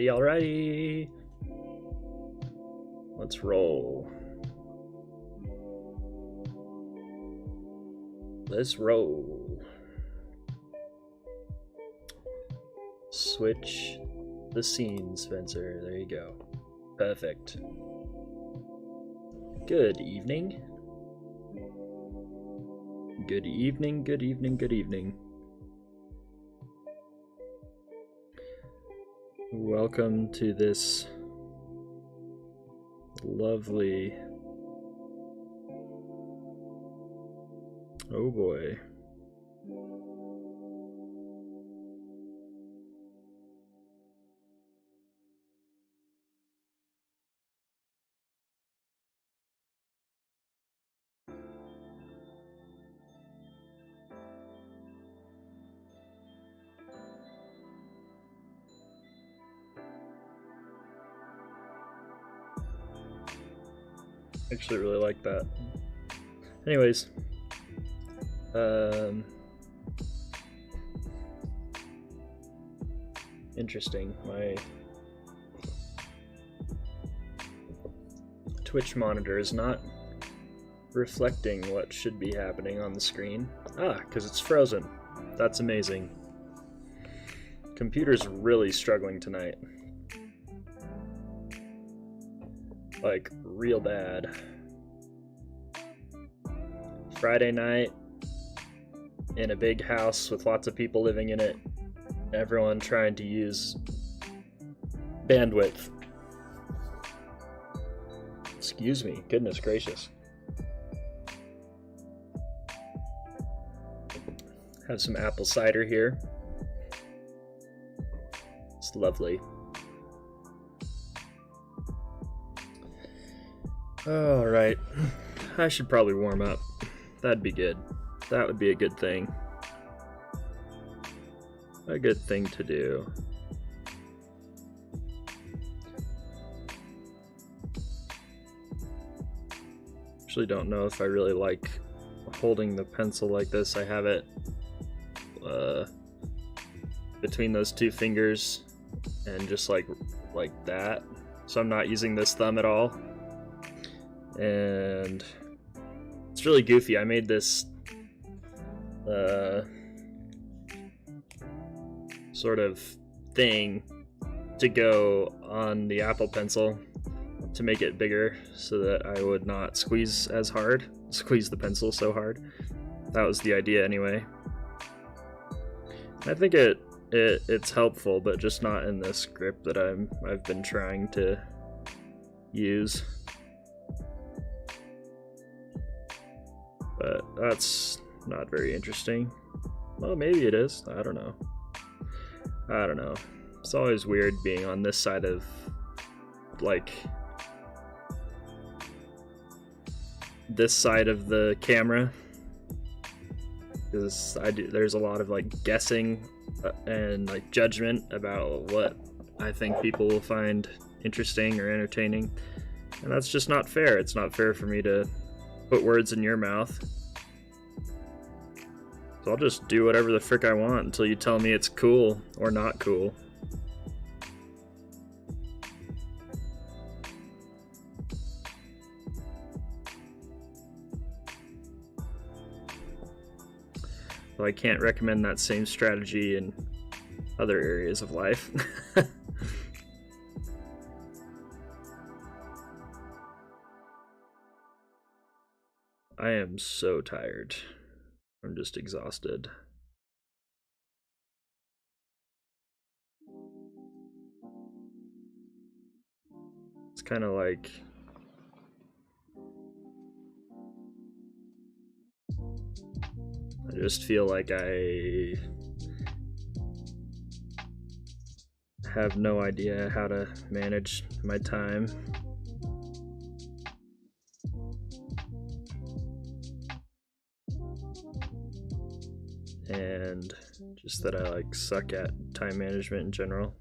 Alrighty. Let's roll. Let's roll. Switch the scene, Spencer. There you go. Perfect. Good evening. Good evening. Welcome to this lovely... Oh boy. Actually really like that. Anyways, interesting. My Twitch monitor is not reflecting what should be happening on the screen. Because it's frozen. That's amazing. Computer's really struggling tonight. Like, real bad. Friday night in a big house with lots of people living in it. Everyone trying to use bandwidth. Excuse me, goodness gracious. Have some apple cider here. It's lovely. Alright, I should probably warm up. That'd be good. That would be a good thing. A good thing to do. Actually don't know if I really like holding the pencil like this. I have it between those two fingers and just like that. So I'm not using this thumb at all. And it's really goofy. I made this sort of thing to go on the Apple Pencil to make it bigger so that I would not squeeze the pencil so hard. That was the idea anyway. I think it's helpful, but just not in this grip that I've been trying to use. But that's not very interesting. Well, maybe it is. I don't know. It's always weird being on this side of, like, this side of the camera, because there's a lot of like guessing and like judgment about what I think people will find interesting or entertaining, and that's just not fair. It's not fair for me to put words in your mouth. So I'll just do whatever the frick I want until you tell me it's cool or not cool. Well, I can't recommend that same strategy in other areas of life. I am so tired. I'm just exhausted. It's kind of like I just feel like I have no idea how to manage my time. And just that I like suck at time management in general.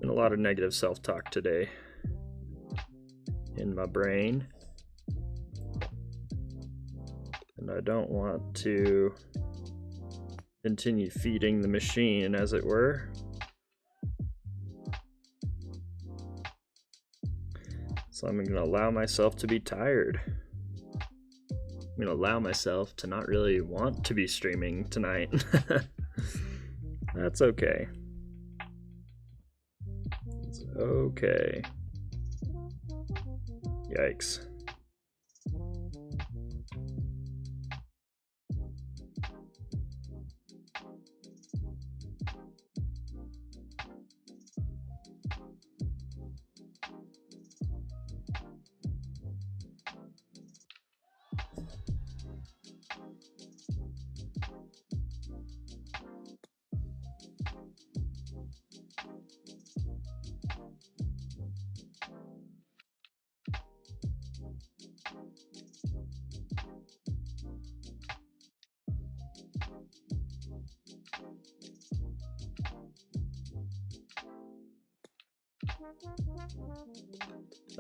And a lot of negative self-talk today in my brain. And I don't want to continue feeding the machine, as it were. So I'm gonna allow myself to be tired. I'm gonna allow myself to not really want to be streaming tonight. That's okay. It's okay. Yikes.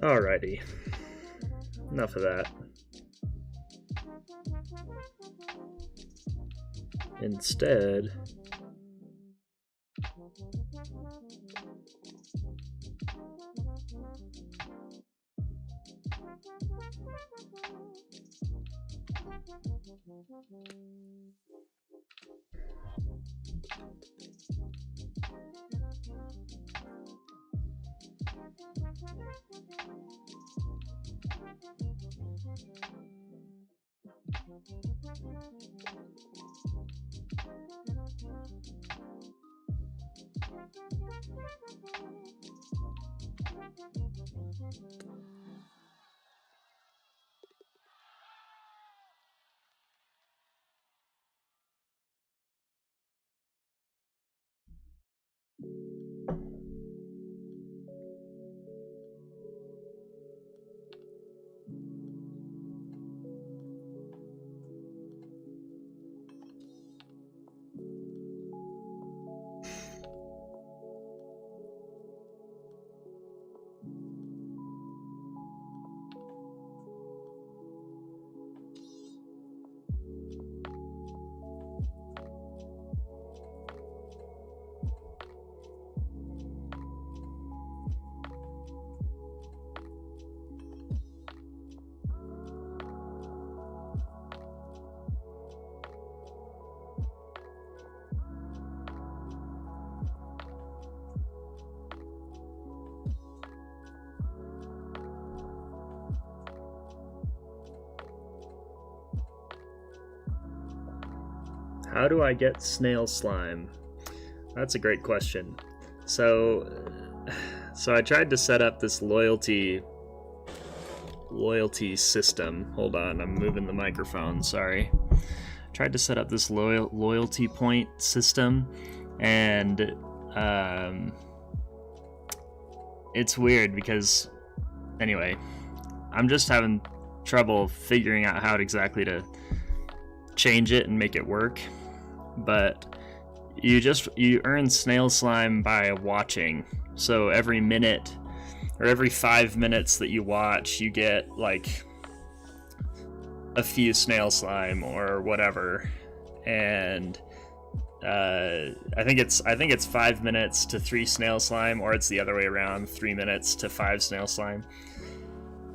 Alrighty, enough of that. Instead, how do I get snail slime? That's a great question. So I tried to set up this loyalty system. Hold on, I'm moving the microphone, sorry. Tried to set up this loyalty point system, and it's weird because, anyway, I'm just having trouble figuring out how exactly to change it and make it work. But you earn snail slime by watching. So every minute or every 5 minutes that you watch, you get like a few snail slime or whatever, and I think it's 5 minutes to 3 snail slime, or it's the other way around, 3 minutes to 5 snail slime.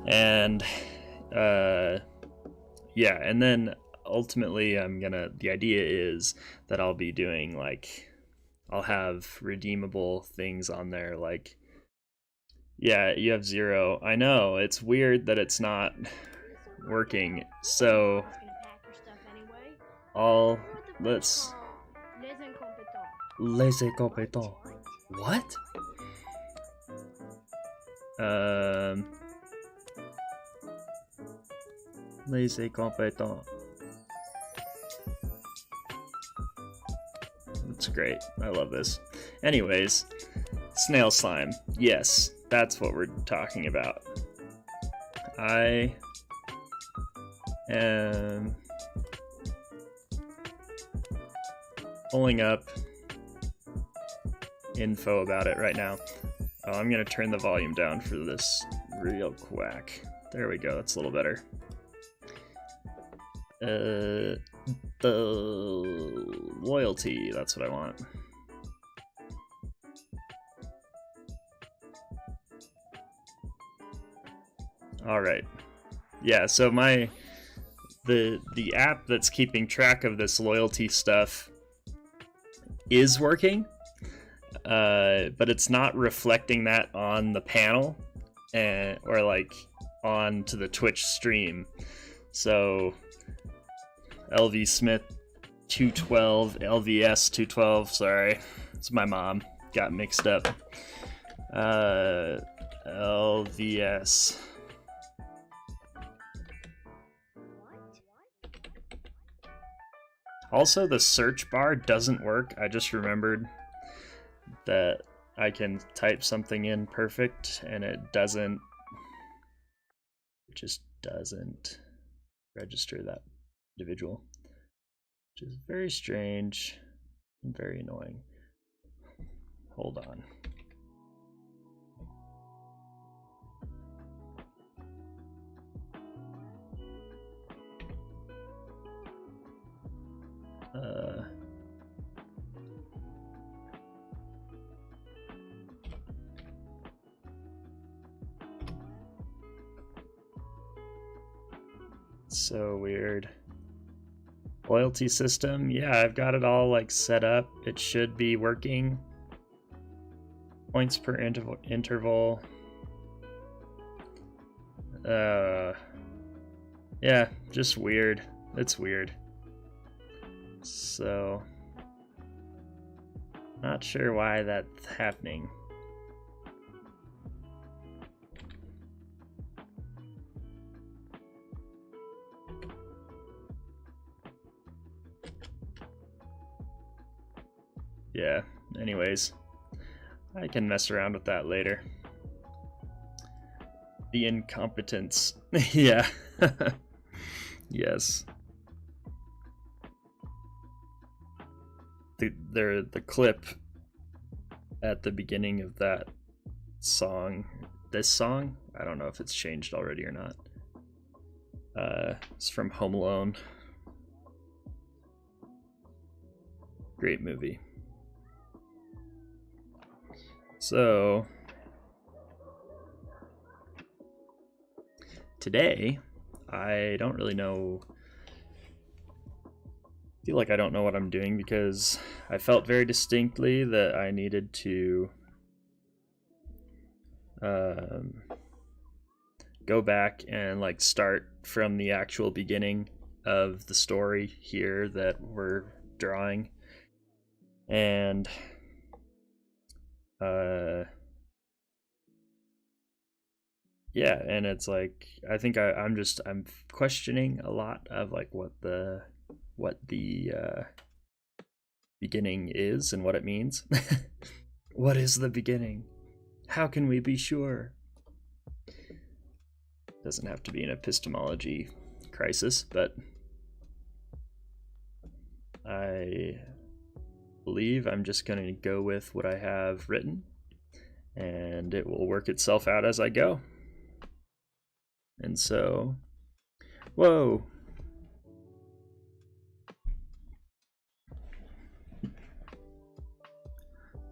And yeah, and then ultimately the idea is that I'll be doing like, I'll have redeemable things on there, like, yeah, you have 0. I know, it's weird that it's not working. So let's les incompétents. What? Les incompétents. That's great. I love this. Anyways, snail slime. Yes, that's what we're talking about. I am pulling up info about it right now. Oh, I'm gonna turn the volume down for this real quick. There we go, that's a little better. The loyalty, that's what I want. All right. Yeah, so the app that's keeping track of this loyalty stuff is working, but it's not reflecting that on the panel or like onto the Twitch stream. So LV Smith 212, LVS 212, sorry, it's my mom, got mixed up. LVS. Also, the search bar doesn't work. I just remembered that I can type something in perfect and it just doesn't register that individual, which is very strange and very annoying. Hold on. So weird. Loyalty system, yeah, I've got it all like set up. It should be working. Points per interval. Yeah, just weird. It's weird. So, not sure why that's happening. Yeah, anyways, I can mess around with that later. The incompetence. Yeah. Yes. The clip at the beginning of that song, this song, I don't know if it's changed already or not. It's from Home Alone. Great movie. So today, I don't really know. I feel like I don't know what I'm doing because I felt very distinctly that I needed to go back and like start from the actual beginning of the story here that we're drawing. And yeah, and it's like I think I'm questioning a lot of like what the beginning is and what it means. What is the beginning? How can we be sure? Doesn't have to be an epistemology crisis, but I believe I'm just going to go with what I have written, and it will work itself out as I go. And so, whoa,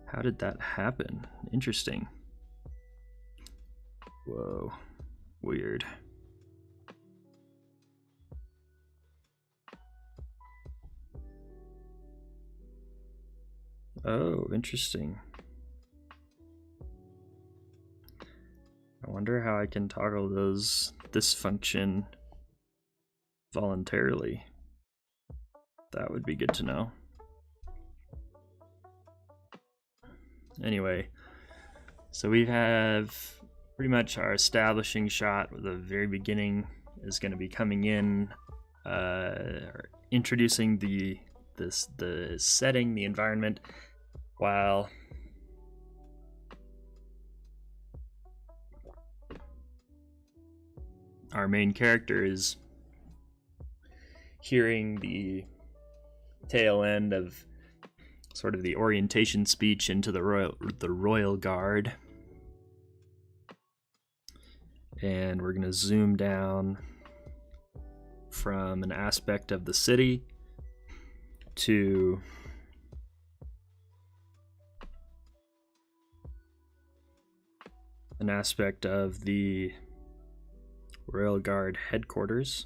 How did that happen? Interesting. Whoa, weird. Oh, interesting. I wonder how I can toggle this function voluntarily. That would be good to know. Anyway, so we have pretty much our establishing shot with the very beginning is going to be coming in, introducing the setting, the environment, while our main character is hearing the tail end of sort of the orientation speech into the royal guard. And we're going to zoom down from an aspect of the city to an aspect of the Royal Guard headquarters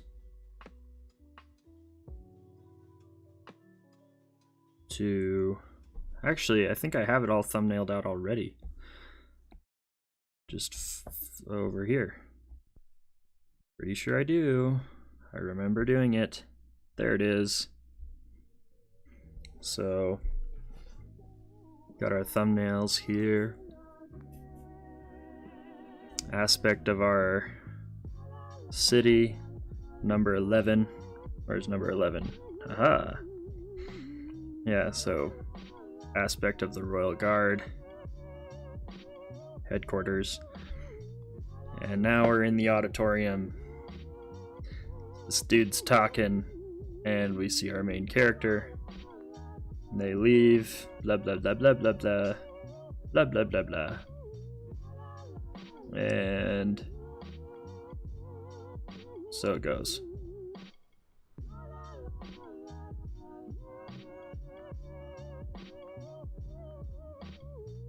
to... Actually, I think I have it all thumbnailed out already. Just over here. Pretty sure I do. I remember doing it. There it is. So, got our thumbnails here. Aspect of our city, number 11. Where's number 11? Aha! Yeah, so aspect of the Royal Guard headquarters. And now we're in the auditorium. This dude's talking, and we see our main character. And they leave, blah blah blah blah blah blah, blah blah blah blah. And so it goes.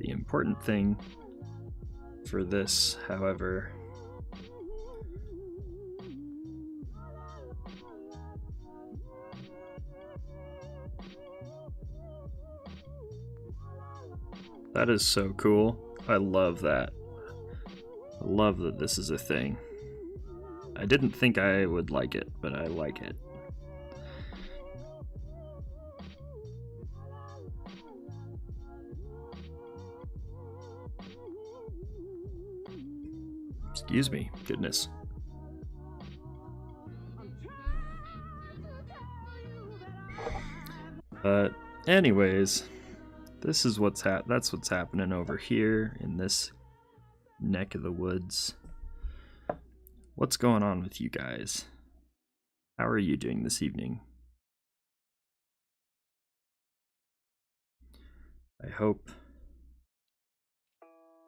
The important thing for this, however, that is so cool. I love that. I love that this is a thing. I didn't think I would like it, but I like it. Excuse me, goodness. But anyways, this is that's what's happening over here in this neck of the woods. What's going on with you guys? How are you doing this evening? I hope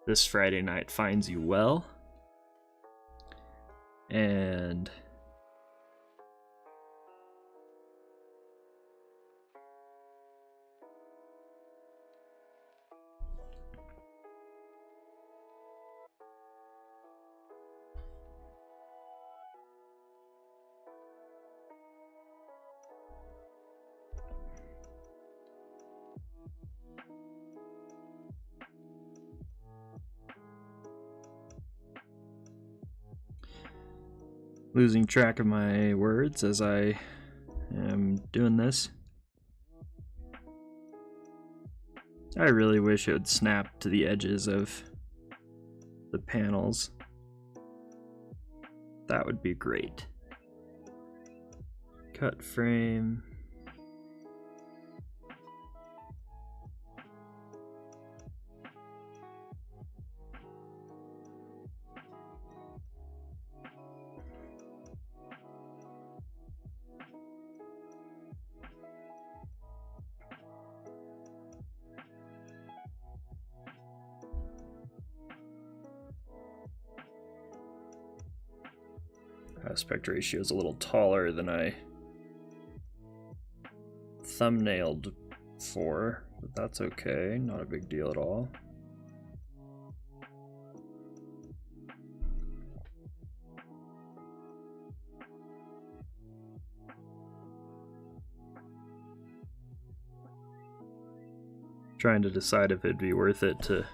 this Friday night finds you well. And losing track of my words as I am doing this. I really wish it would snap to the edges of the panels. That would be great. Cut frame. Aspect ratio is a little taller than I thumbnailed for, But that's okay, not a big deal at all. Trying to decide if it'd be worth it to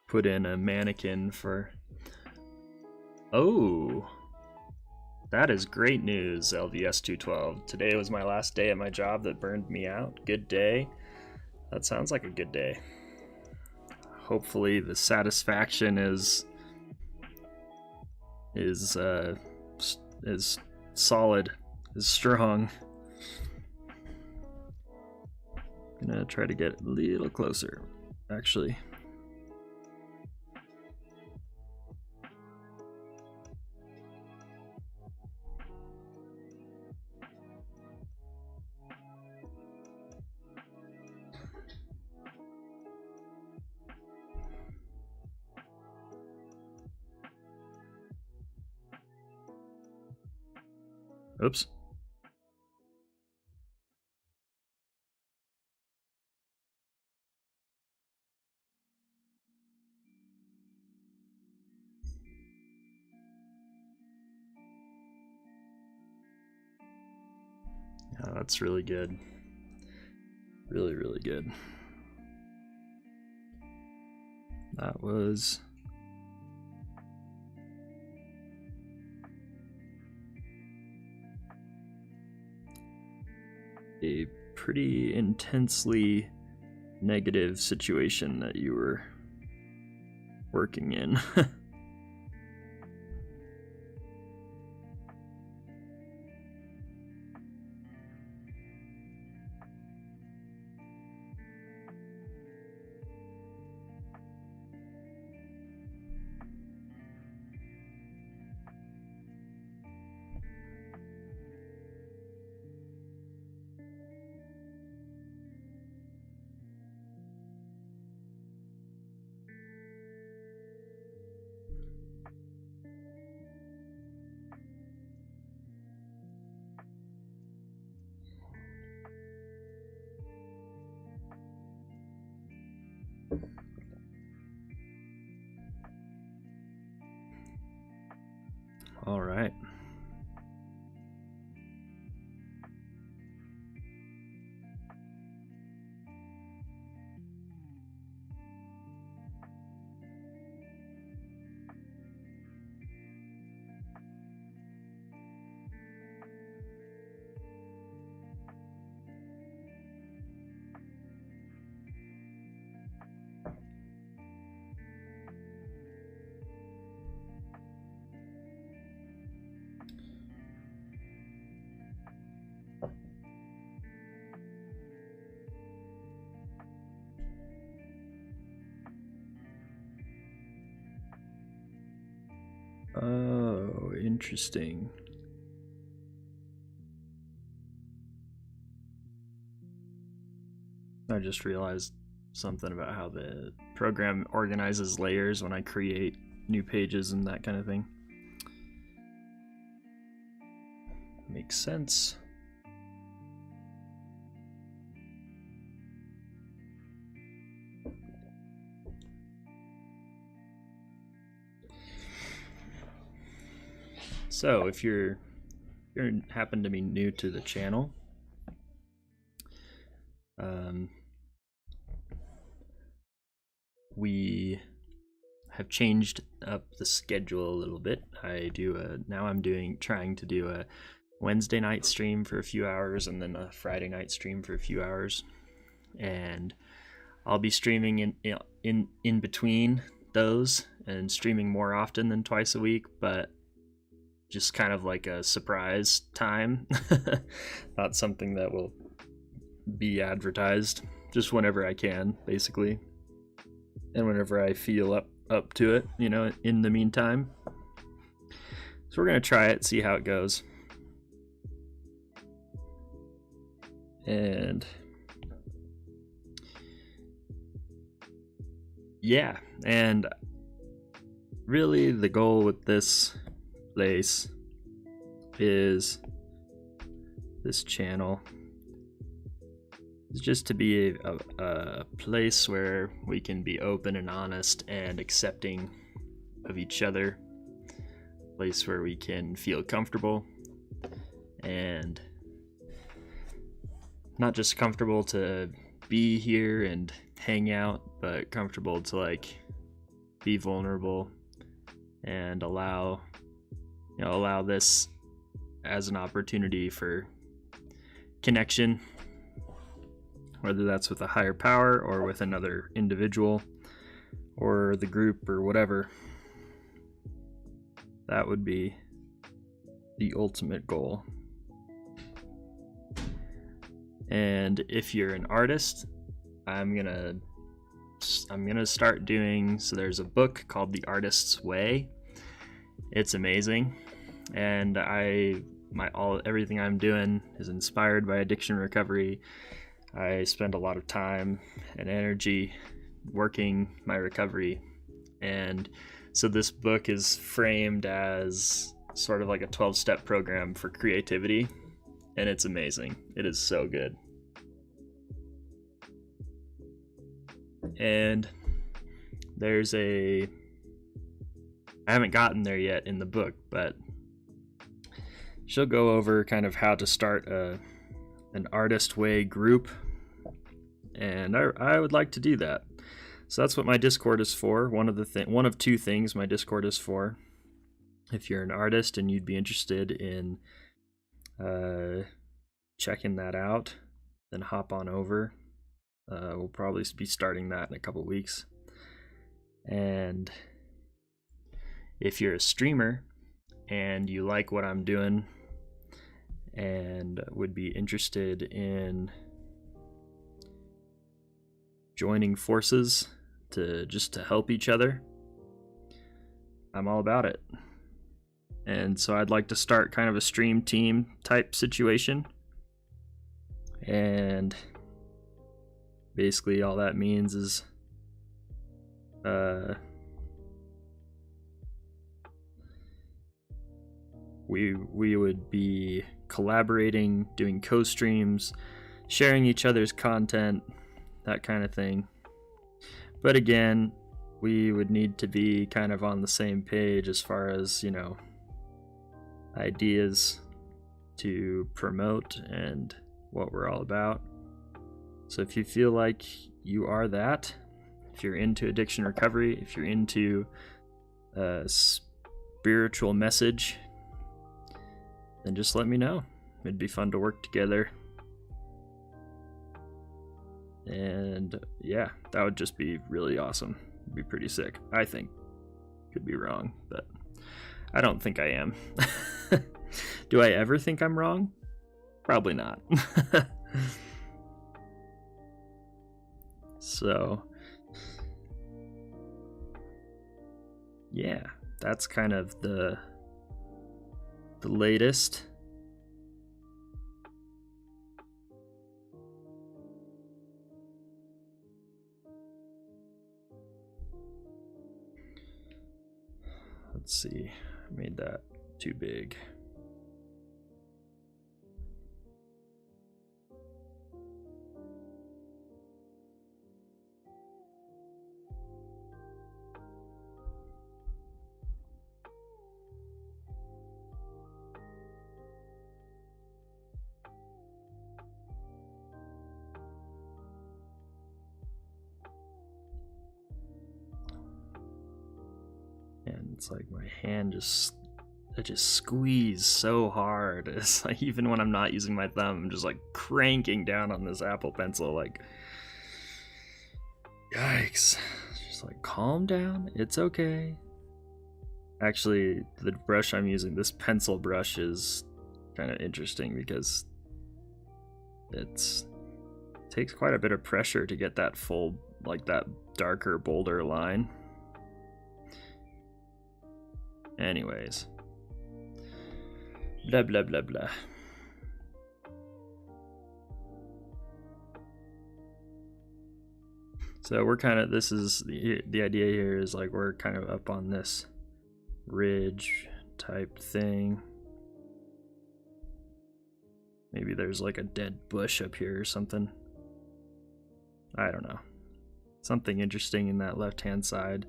put in a mannequin for... Oh! That is great news, LVS212. Today was my last day at my job that burned me out. Good day. That sounds like a good day. Hopefully the satisfaction is solid, is strong. I'm gonna try to get a little closer, actually. Oops. Yeah, that's really good. Really, really good. That was... a pretty intensely negative situation that you were working in. All right. Oh, interesting. I just realized something about how the program organizes layers when I create new pages and that kind of thing. Makes sense. So if you happen to be new to the channel, we have changed up the schedule a little bit. Now I'm trying to do a Wednesday night stream for a few hours and then a Friday night stream for a few hours, and I'll be streaming in between those and streaming more often than twice a week, but just kind of like a surprise time. Not something that will be advertised, just whenever I can, basically, and whenever I feel up to it, you know, in the meantime. So we're gonna try it, see how it goes. And yeah, and really the goal with this place is this channel is just to be a place where we can be open and honest and accepting of each other, a place where we can feel comfortable, and not just comfortable to be here and hang out, but comfortable to like be vulnerable and allow this as an opportunity for connection, whether that's with a higher power or with another individual or the group or whatever. That would be the ultimate goal. And if you're an artist, I'm gonna start doing, so there's a book called The Artist's Way. It's amazing, and everything I'm doing is inspired by addiction recovery. I spend a lot of time and energy working my recovery, and so this book is framed as sort of like a 12-step program for creativity, and it's amazing. It is so good. And I haven't gotten there yet in the book, but she'll go over kind of how to start an Artist Way group, and I would like to do that. So that's what my Discord is for. One of two things my Discord is for. If you're an artist and you'd be interested in checking that out, then hop on over. We'll probably be starting that in a couple weeks. And if you're a streamer and you like what I'm doing and would be interested in joining forces to help each other, I'm all about it. And so I'd like to start kind of a stream team type situation. And basically all that means is we would be collaborating, doing co-streams, sharing each other's content, that kind of thing. But again, we would need to be kind of on the same page as far as, ideas to promote and what we're all about. So if you feel like you are that, if you're into addiction recovery, if you're into a spiritual message, then just let me know. It'd be fun to work together. And yeah, that would just be really awesome. It'd be pretty sick, I think. Could be wrong, but I don't think I am. Do I ever think I'm wrong? Probably not. So, yeah, that's kind of the latest. Let's see, I made that too big. And it's like my hand just squeeze so hard. It's like even when I'm not using my thumb, I'm just like cranking down on this Apple Pencil, like, yikes. Just like, calm down, it's okay. Actually, the brush I'm using, this pencil brush, is kind of interesting because it takes quite a bit of pressure to get that full, like that darker, bolder line. Anyways, blah blah blah blah. So we're kind of, this is the idea here is like we're kind of up on this ridge type thing. Maybe there's like a dead bush up here or something. I don't know, something interesting in that left hand side,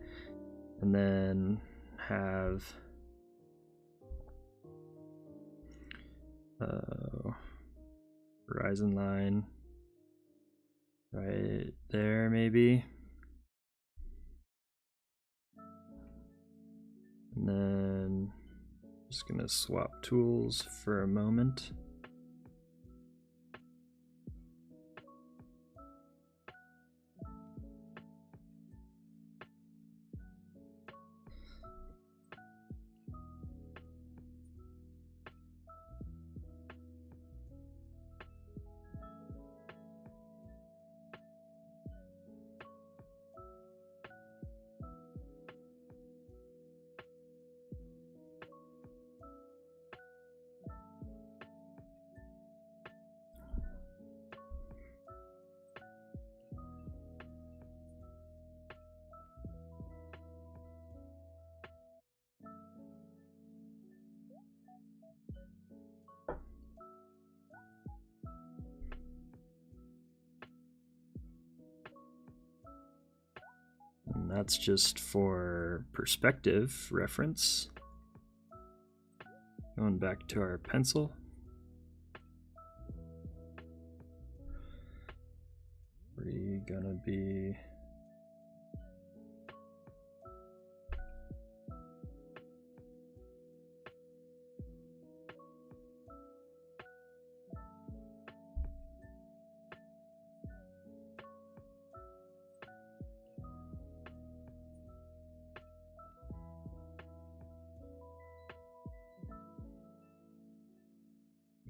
and then have horizon line right there maybe, and then just gonna swap tools for a moment. And that's just for perspective reference. Going back to our pencil. We're gonna be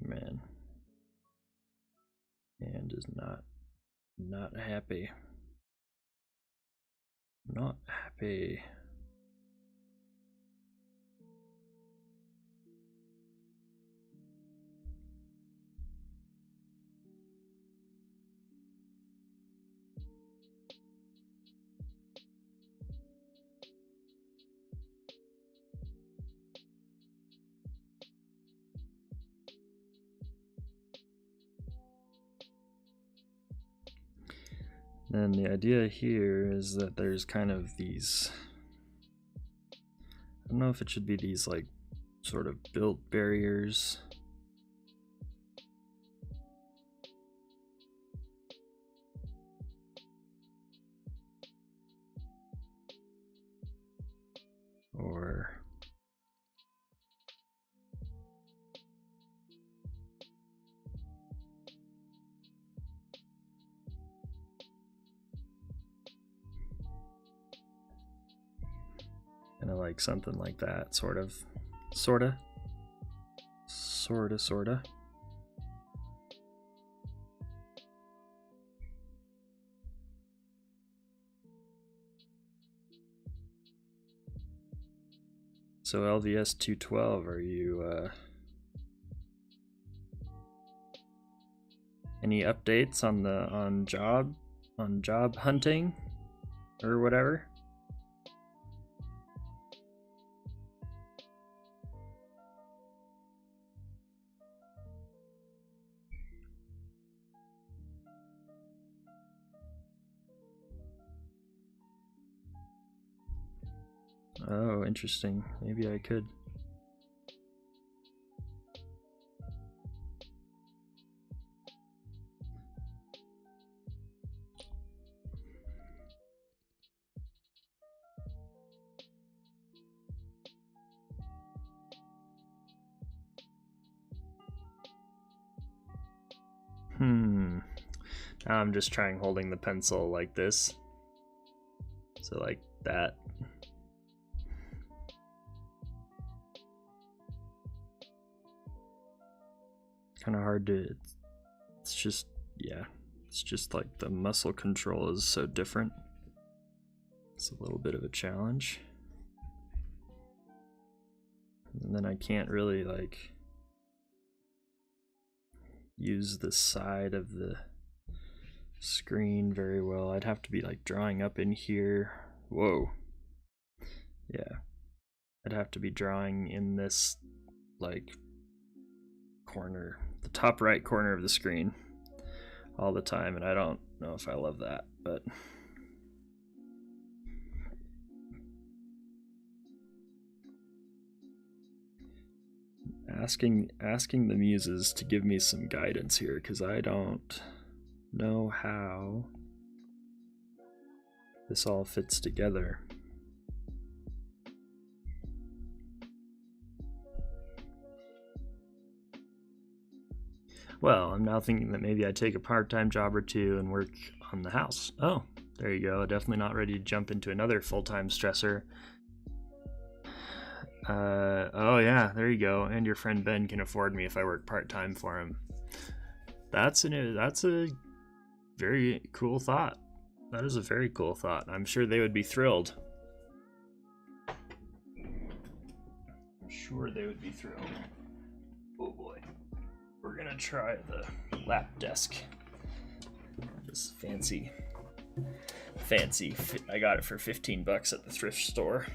man, and is not happy. Not happy. And the idea here is that there's kind of these, I don't know if it should be these like sort of built barriers. Or kind of like something like that, sorta. So LVS 212, are you any updates on job hunting or whatever? Oh, interesting. Maybe I could. Now I'm just trying holding the pencil like this. So like that. Kind of hard to, it's just, yeah, it's just like the muscle control is so different. It's a little bit of a challenge. And then I can't really like use the side of the screen very well. I'd have to be like drawing up in here. Whoa. Yeah. I'd have to be drawing in this like corner, the top right corner of the screen all the time, and I don't know if I love that, but asking the muses to give me some guidance here, because I don't know how this all fits together. Well, I'm now thinking that maybe I take a part-time job or two and work on the house. Oh, there you go. Definitely not ready to jump into another full-time stressor. Oh yeah, there you go. And your friend Ben can afford me if I work part-time for him. That's a very cool thought. That is a very cool thought. I'm sure they would be thrilled. I'm sure they would be thrilled. Oh boy. We're gonna try the lap desk. This fancy. I got it for 15 bucks at the thrift store.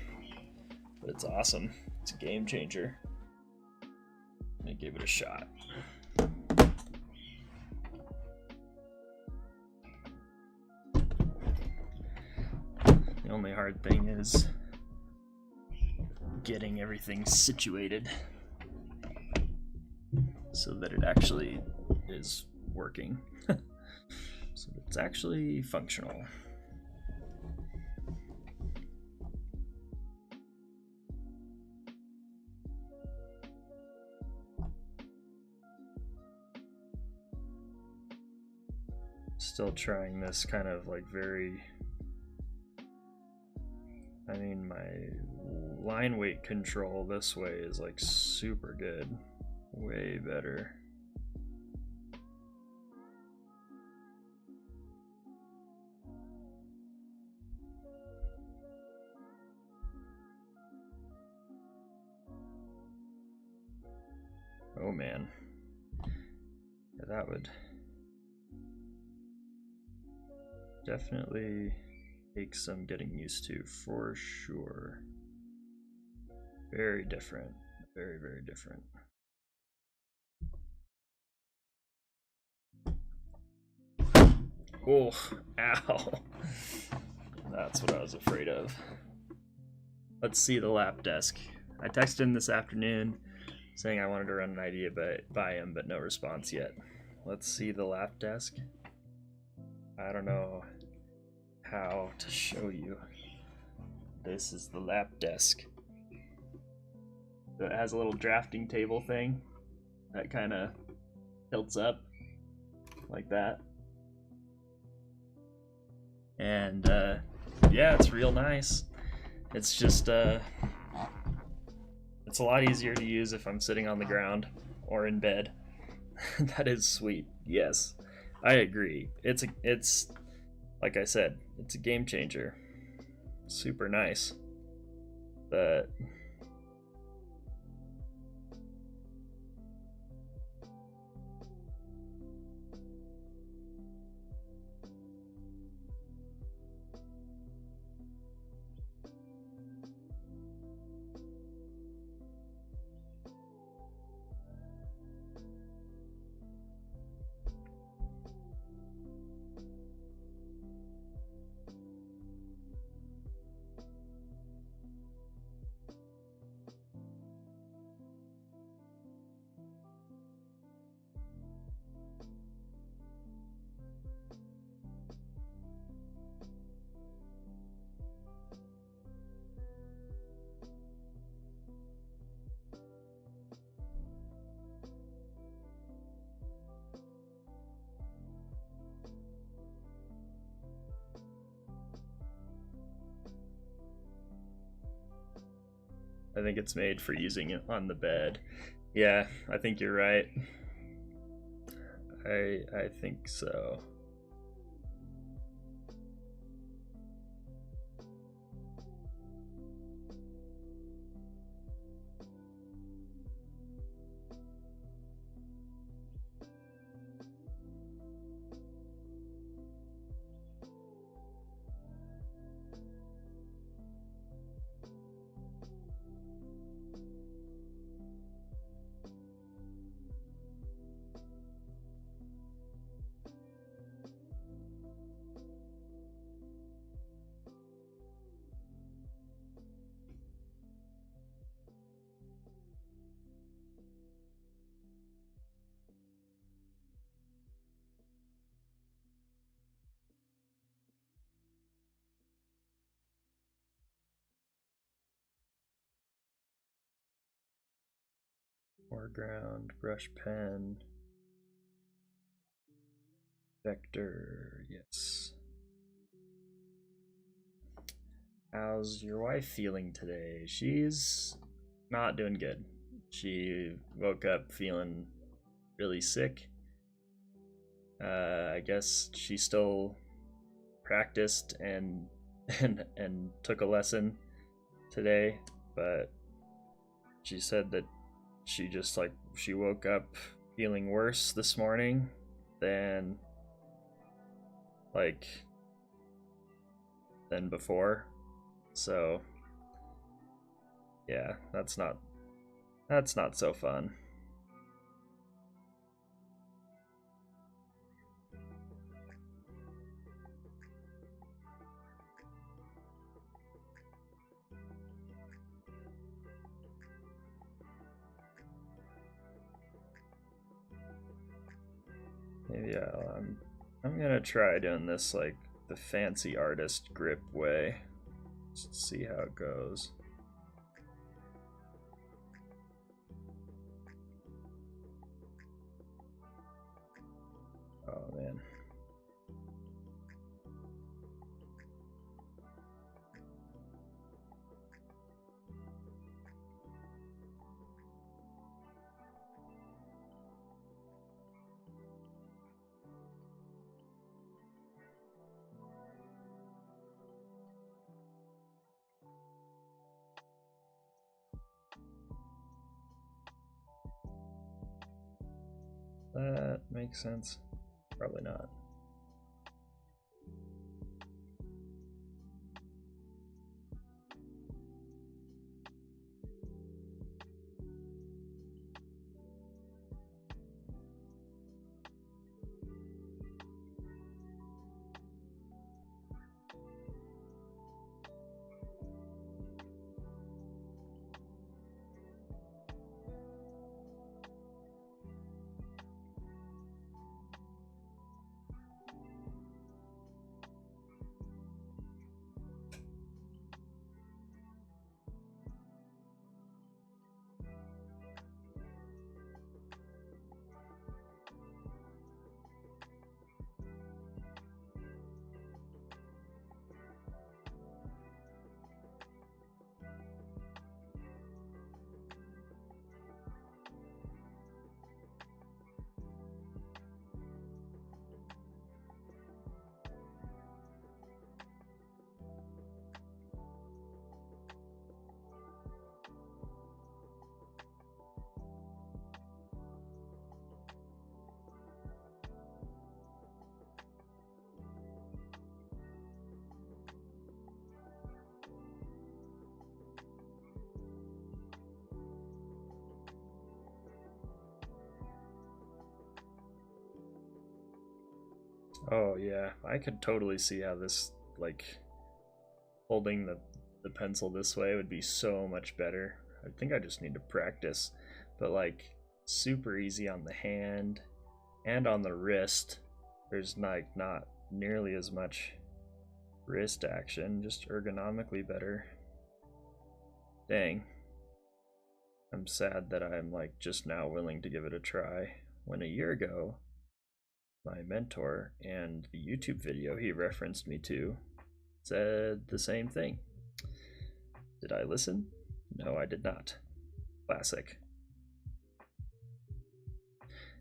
But it's awesome. It's a game changer. I'm gonna give it a shot. The only hard thing is getting everything situated so that it actually is working. So it's actually functional. Still trying this kind of like very, I mean, my line weight control this way is like super good. Way better. Oh man. Yeah, that would definitely take some getting used to for sure. Very different. Very, very different. Oh, ow. That's what I was afraid of. Let's see the lap desk. I texted him this afternoon saying I wanted to run an idea by him, but no response yet. Let's see the lap desk. I don't know how to show you. This is the lap desk. So it has a little drafting table thing that kind of tilts up like that. And yeah, it's real nice. It's just it's a lot easier to use if I'm sitting on the ground or in bed. That is sweet. Yes, I agree. It's like I said, it's a game changer. Super nice. But I think it's made for using it on the bed. Yeah, I think you're right. I think so. Foreground, brush pen, vector, yes. How's your wife feeling today? She's not doing good. She woke up feeling really sick. I guess she still practiced and took a lesson today, but she said that she woke up feeling worse this morning than like than before. So yeah, that's not so fun. Maybe I'm gonna try doing this like the fancy artist grip way. Let's see how it goes. Oh man. That makes sense. Probably not. Oh yeah, I could totally see how this like holding the pencil this way would be so much better. I think I just need to practice, but like super easy on the hand and on the wrist. There's like not nearly as much wrist action, just ergonomically better. Dang. I'm sad that I'm like just now willing to give it a try when a year ago my mentor and the YouTube video he referenced me to said the same thing. Did I listen? No, I did not. Classic.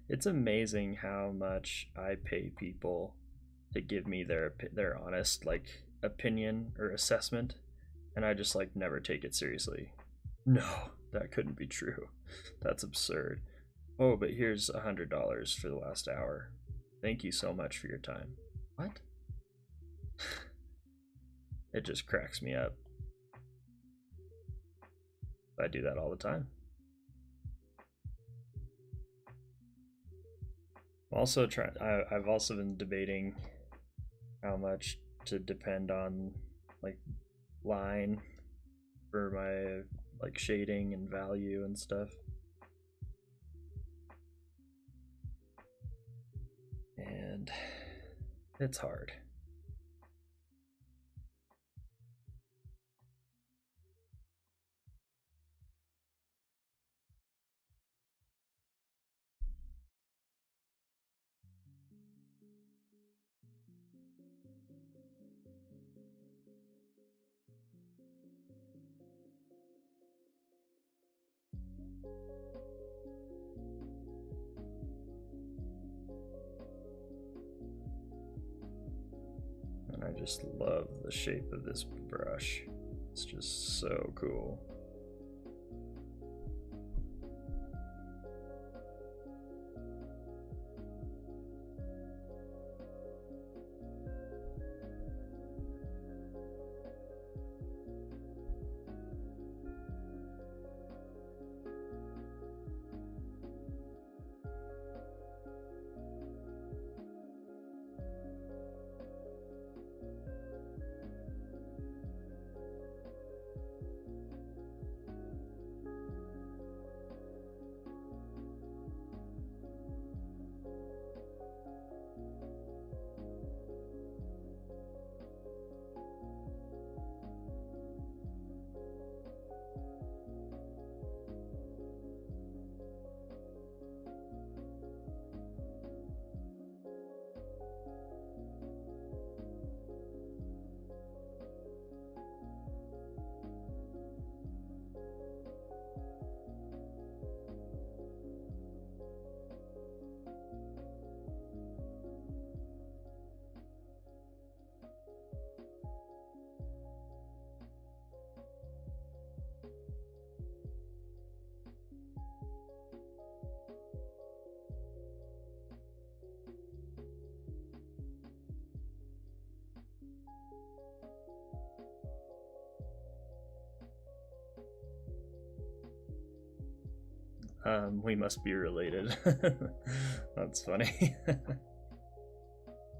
It's amazing how much I pay people to give me their honest like opinion or assessment, and I just like never take it seriously. No, that couldn't be true. That's absurd. Oh, but here's $100 for the last hour. Thank you so much for your time. What? It just cracks me up. I do that all the time. I've also been debating how much to depend on like line for my like shading and value and stuff. And it's hard. just love the shape of this brush. It's just so cool. We must be related. That's funny.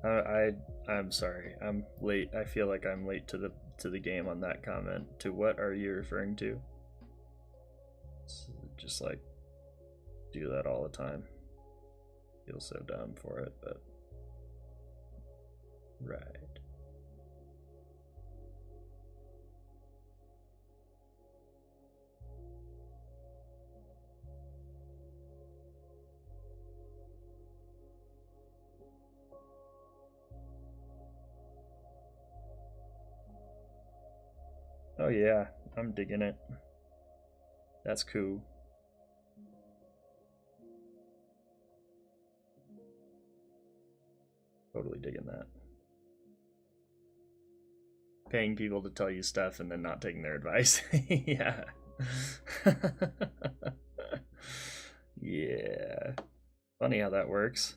I'm sorry. I'm late. I feel like I'm late to the game on that comment. To what are you referring to? Just like do that all the time. Feel so dumb for it, but right. Oh yeah, I'm digging it. That's cool. Totally digging that. Paying people to tell you stuff and then not taking their advice. Yeah. Yeah. Funny how that works.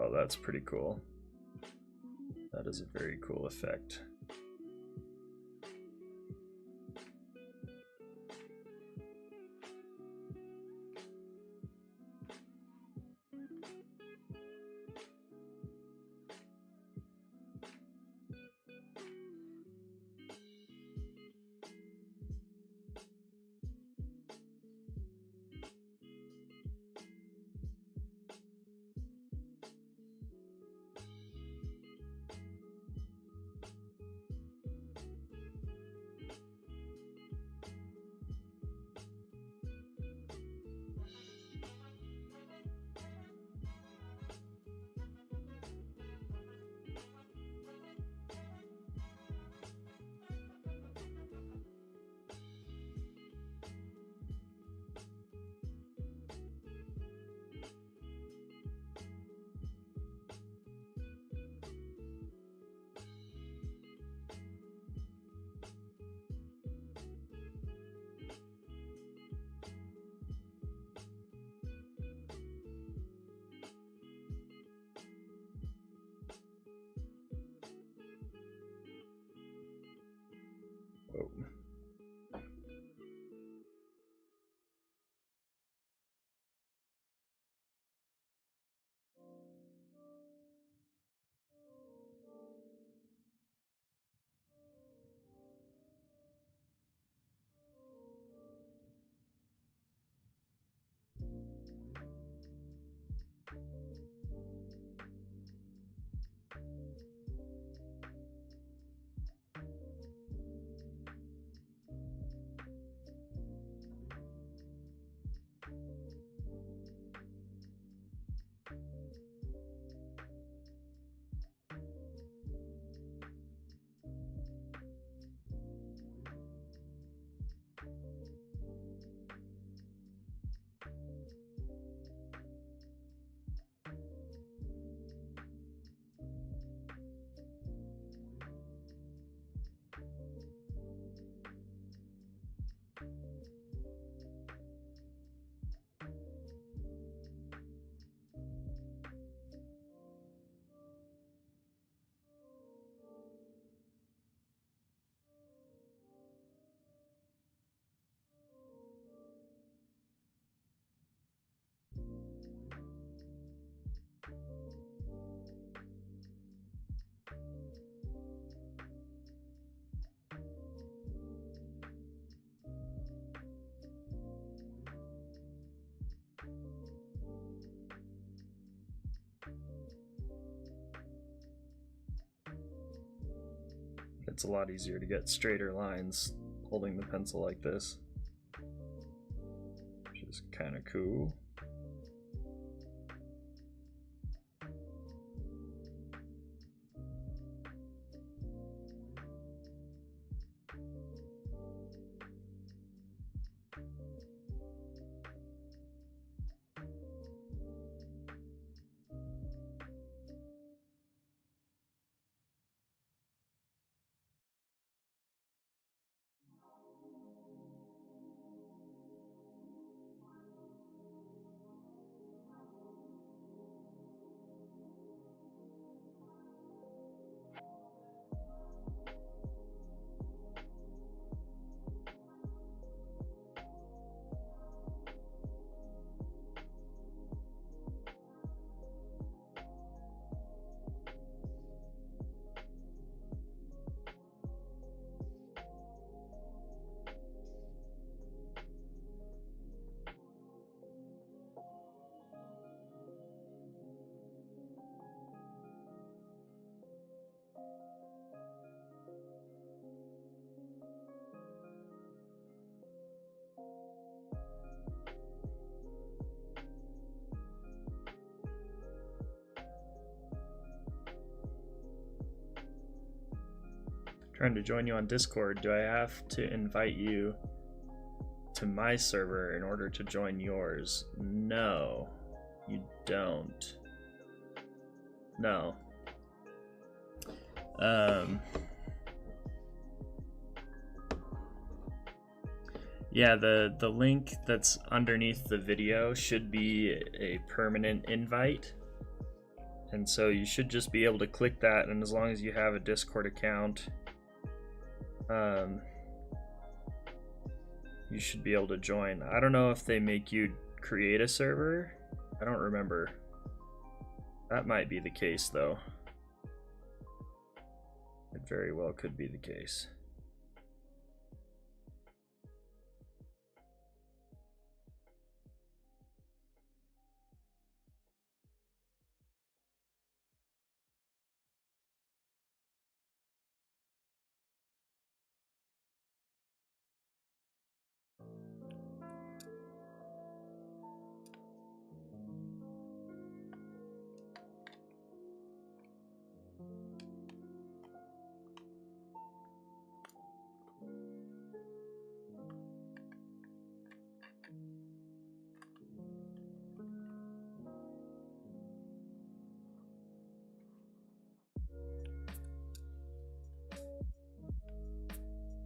Oh, that's pretty cool. That is a very cool effect. Oh. It's a lot easier to get straighter lines holding the pencil like this, which is kind of cool. Trying to join you on Discord. Do I have to invite you to my server in order to join yours? No, you don't. No. Yeah, the link that's underneath the video should be a permanent invite. And so you should just be able to click that, and as long as you have a Discord account, you should be able to join. I don't know if they make you create a server. I don't remember. That might be the case, though. It very well could be the case.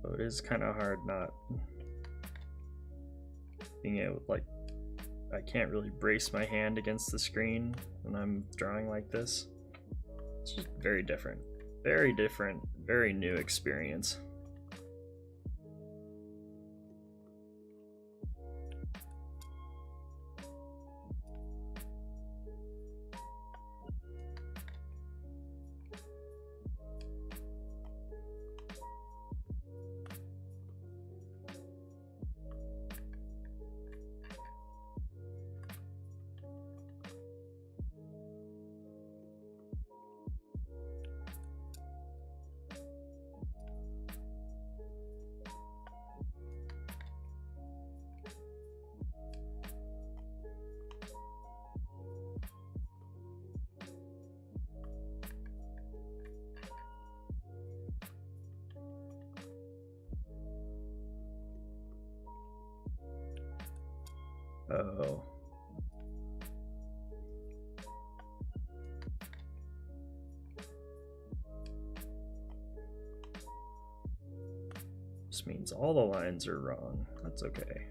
So it is kind of hard not being able, like, I can't really brace my hand against the screen when I'm drawing like this. It's just very different, very new experience. Oh. This means all the lines are wrong. That's okay.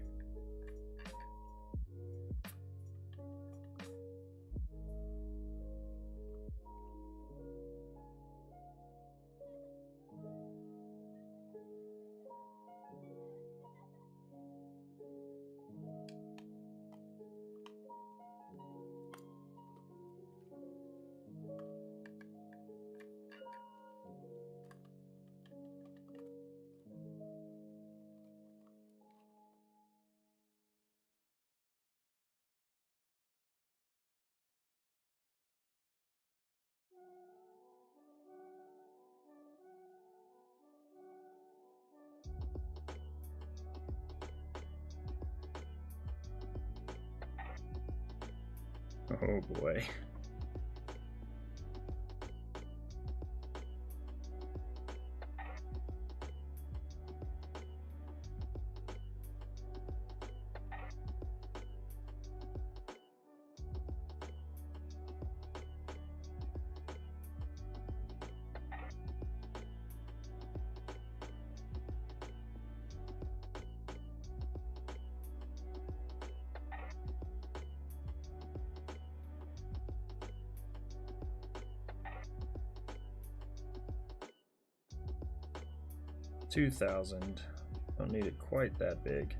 Oh boy. $2,000. Don't need it quite that big.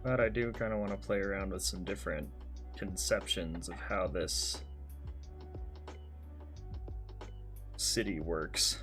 But I do kind of want to play around with some different conceptions of how this city works.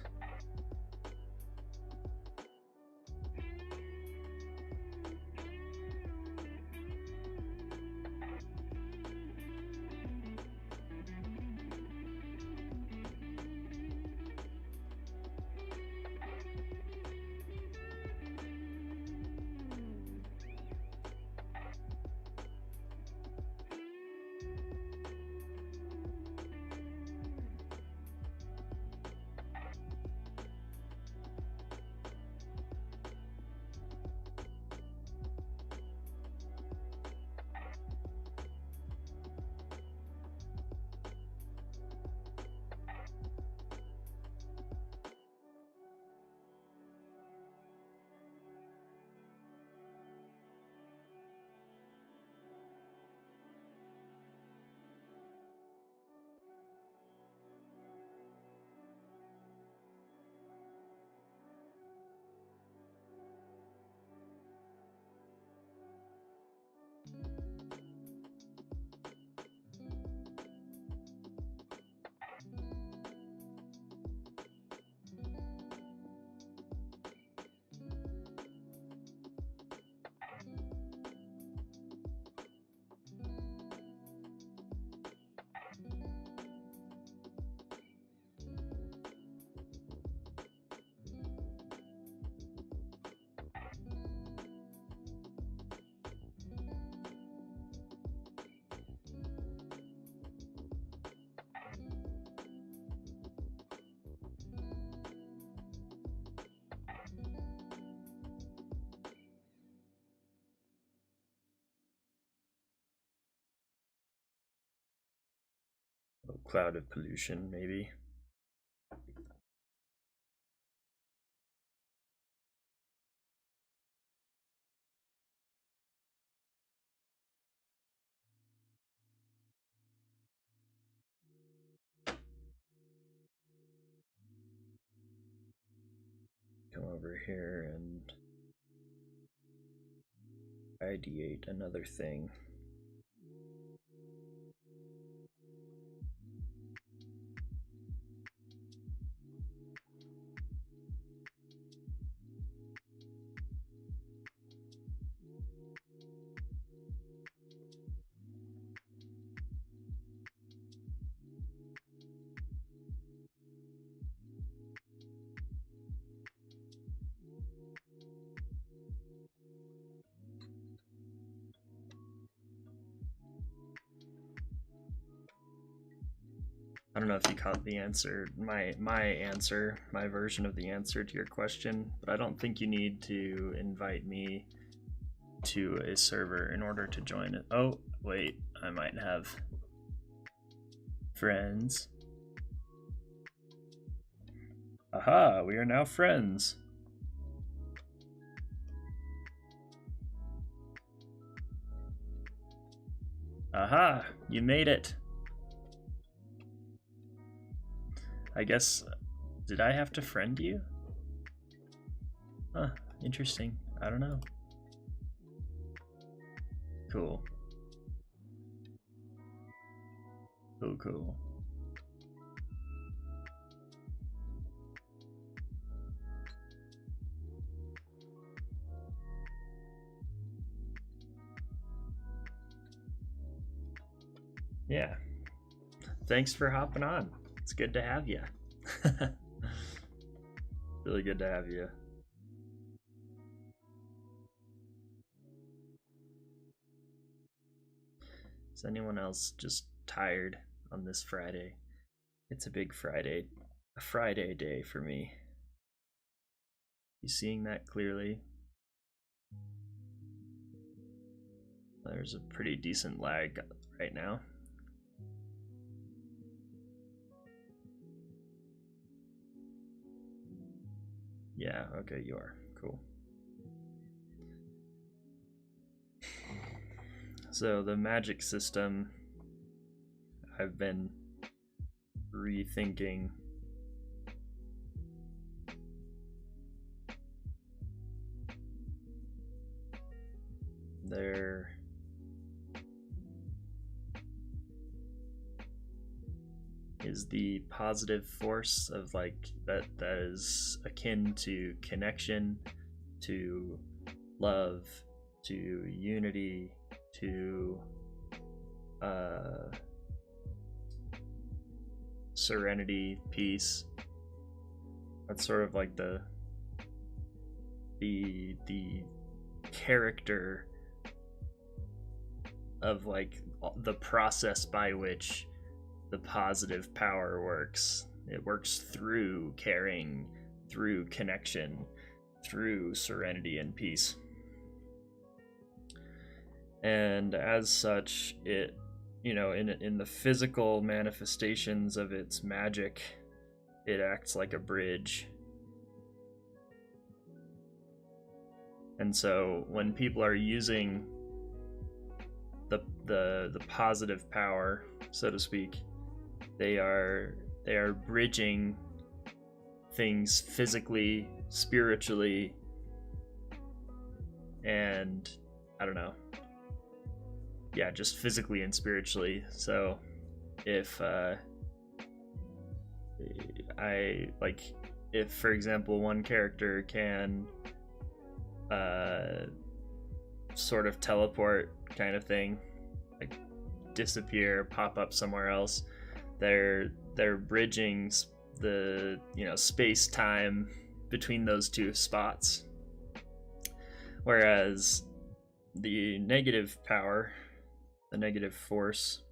cloud of pollution, maybe. Come over here and ideate another thing. I don't know if you caught the answer, my answer, my version of the answer to your question, but I don't think you need to invite me to a server in order to join it. Oh, wait, I might have friends. Aha, we are now friends. Aha, you made it. I guess, did I have to friend you? Huh, interesting. I don't know. Cool. Cool. Yeah. Thanks for hopping on. It's good to have you. Really good to have you. Is anyone else just tired on this Friday? It's a big Friday, a Friday day for me. You seeing that clearly? There's a pretty decent lag right now. Yeah, okay, you are. Cool. So the magic system, I've been rethinking. There is the positive force of like that is akin to connection, to love, to unity, to serenity, peace. That's sort of like the character of like the process by which the positive power works. It works through caring, through connection, through serenity and peace. And as such, it, you know, in the physical manifestations of its magic, it acts like a bridge. And so when people are using the positive power, so to speak, they are bridging things physically, spiritually, and I don't know. Yeah, just physically and spiritually. So if if for example one character can sort of teleport kind of thing, like disappear, pop up somewhere else, they're bridging the, you know, space time between those two spots. Whereas the negative power, the negative force,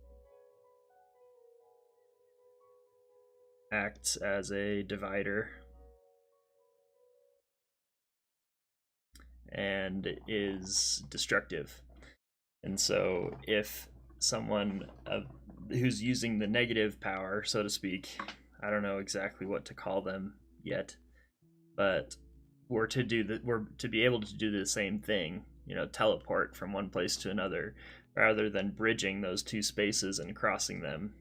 acts as a divider and is destructive. And so if someone who's using the negative power, so to speak. I don't know exactly what to call them yet, but we're to be able to do the same thing, teleport from one place to another, rather than bridging those two spaces and crossing them.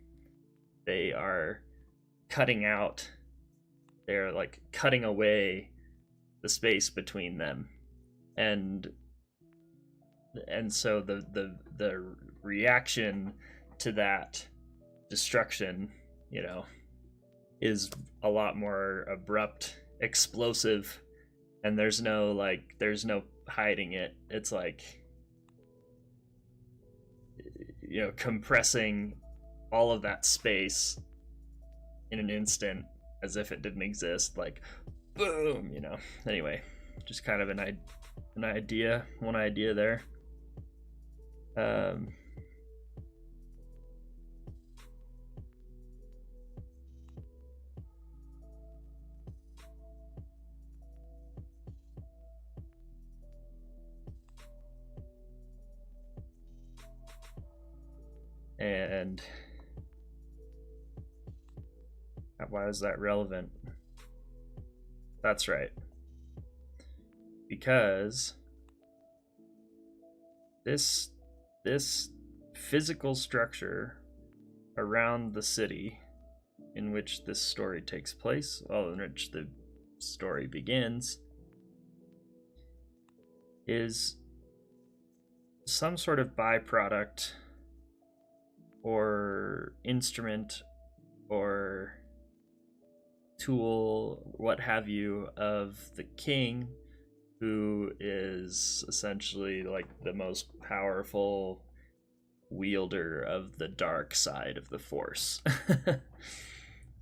They are cutting out. They're like cutting away the space between them, and so the reaction to that destruction, is a lot more abrupt, explosive, and there's no hiding it. It's like, compressing all of that space in an instant as if it didn't exist, like boom. Anyway, just kind of one idea there. And why is that relevant? That's right. Because this physical structure around the city in which this story takes place, in which the story begins, is some sort of byproduct or instrument or tool, what have you, of the king, who is essentially like the most powerful wielder of the dark side of the Force.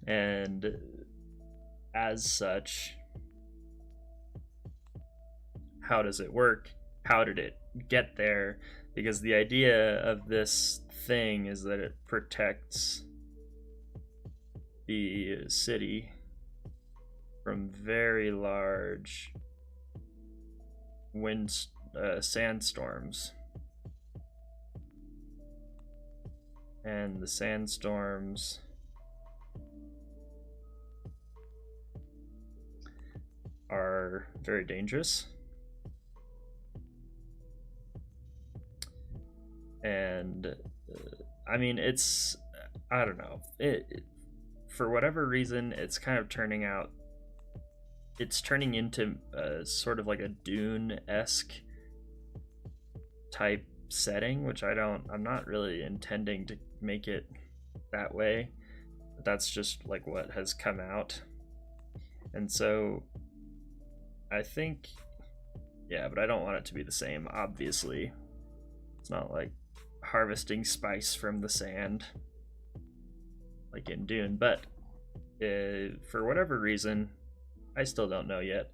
And as such, how does it work? How did it get there? Because the idea of this thing is that it protects the city from very large sandstorms. And the sandstorms are very dangerous. And I mean, I don't know. For whatever reason, it's kind of turning into sort of like a Dune-esque type setting, which I'm not really intending to make it that way. But that's just like what has come out. And so I think, yeah, but I don't want it to be the same, obviously. It's not like harvesting spice from the sand like in Dune, but for whatever reason, I still don't know yet,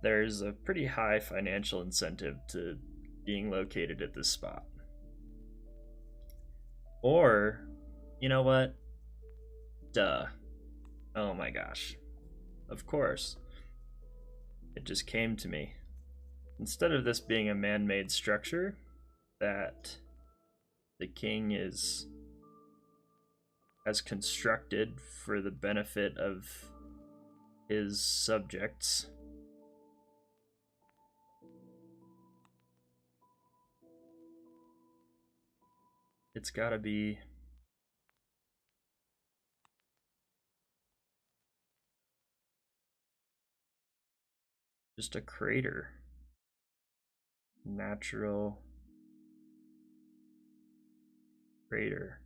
there's a pretty high financial incentive to being located at this spot. Or, you know what? Duh. Oh my gosh. Of course. It just came to me. Instead of this being a man-made structure that the king has constructed for the benefit of his subjects, it's gotta be just a crater. Natural crater.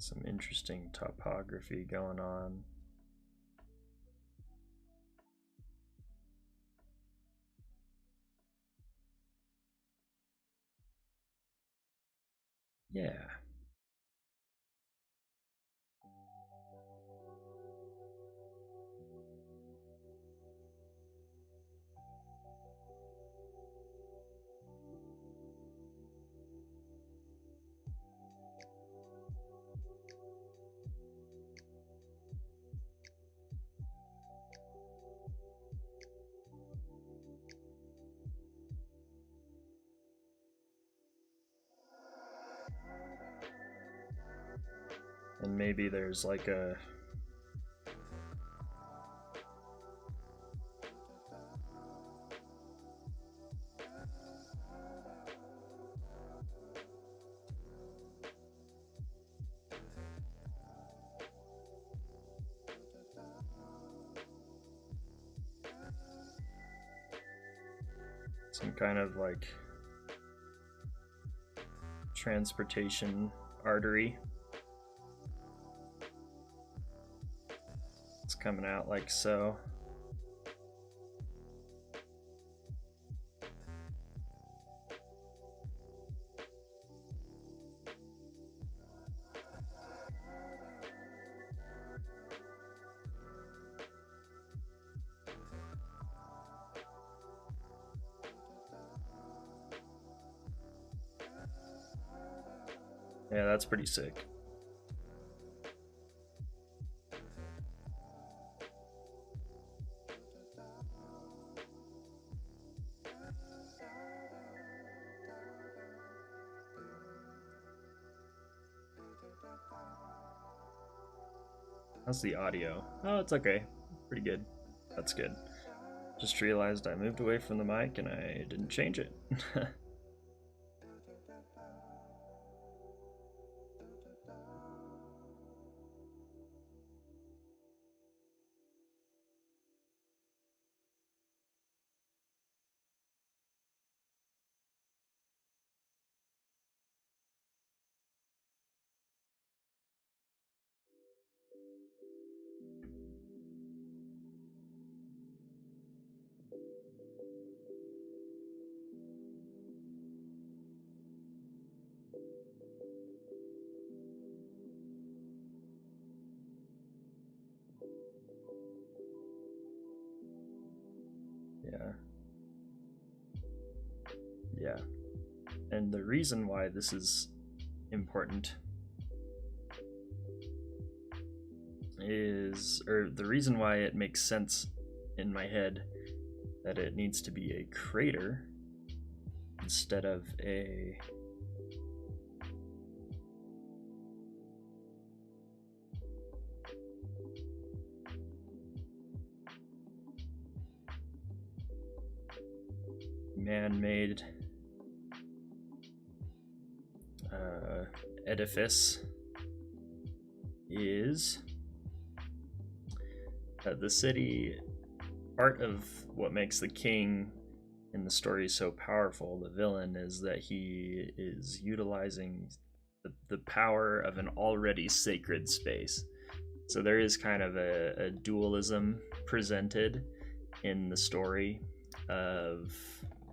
Some interesting topography going on. Yeah. And maybe there's like a some kind of like transportation artery. It's coming out like so. Yeah, that's pretty sick. How's the audio? Oh, it's okay. Pretty good. That's good. Just realized I moved away from the mic and I didn't change it. Yeah. Yeah. And the reason why this is important is, or the reason why it makes sense in my head that it needs to be a crater instead of a man-made edifice is the city. Part of what makes the king in the story so powerful, the villain, is that he is utilizing the power of an already sacred space. So there is kind of a dualism presented in the story of,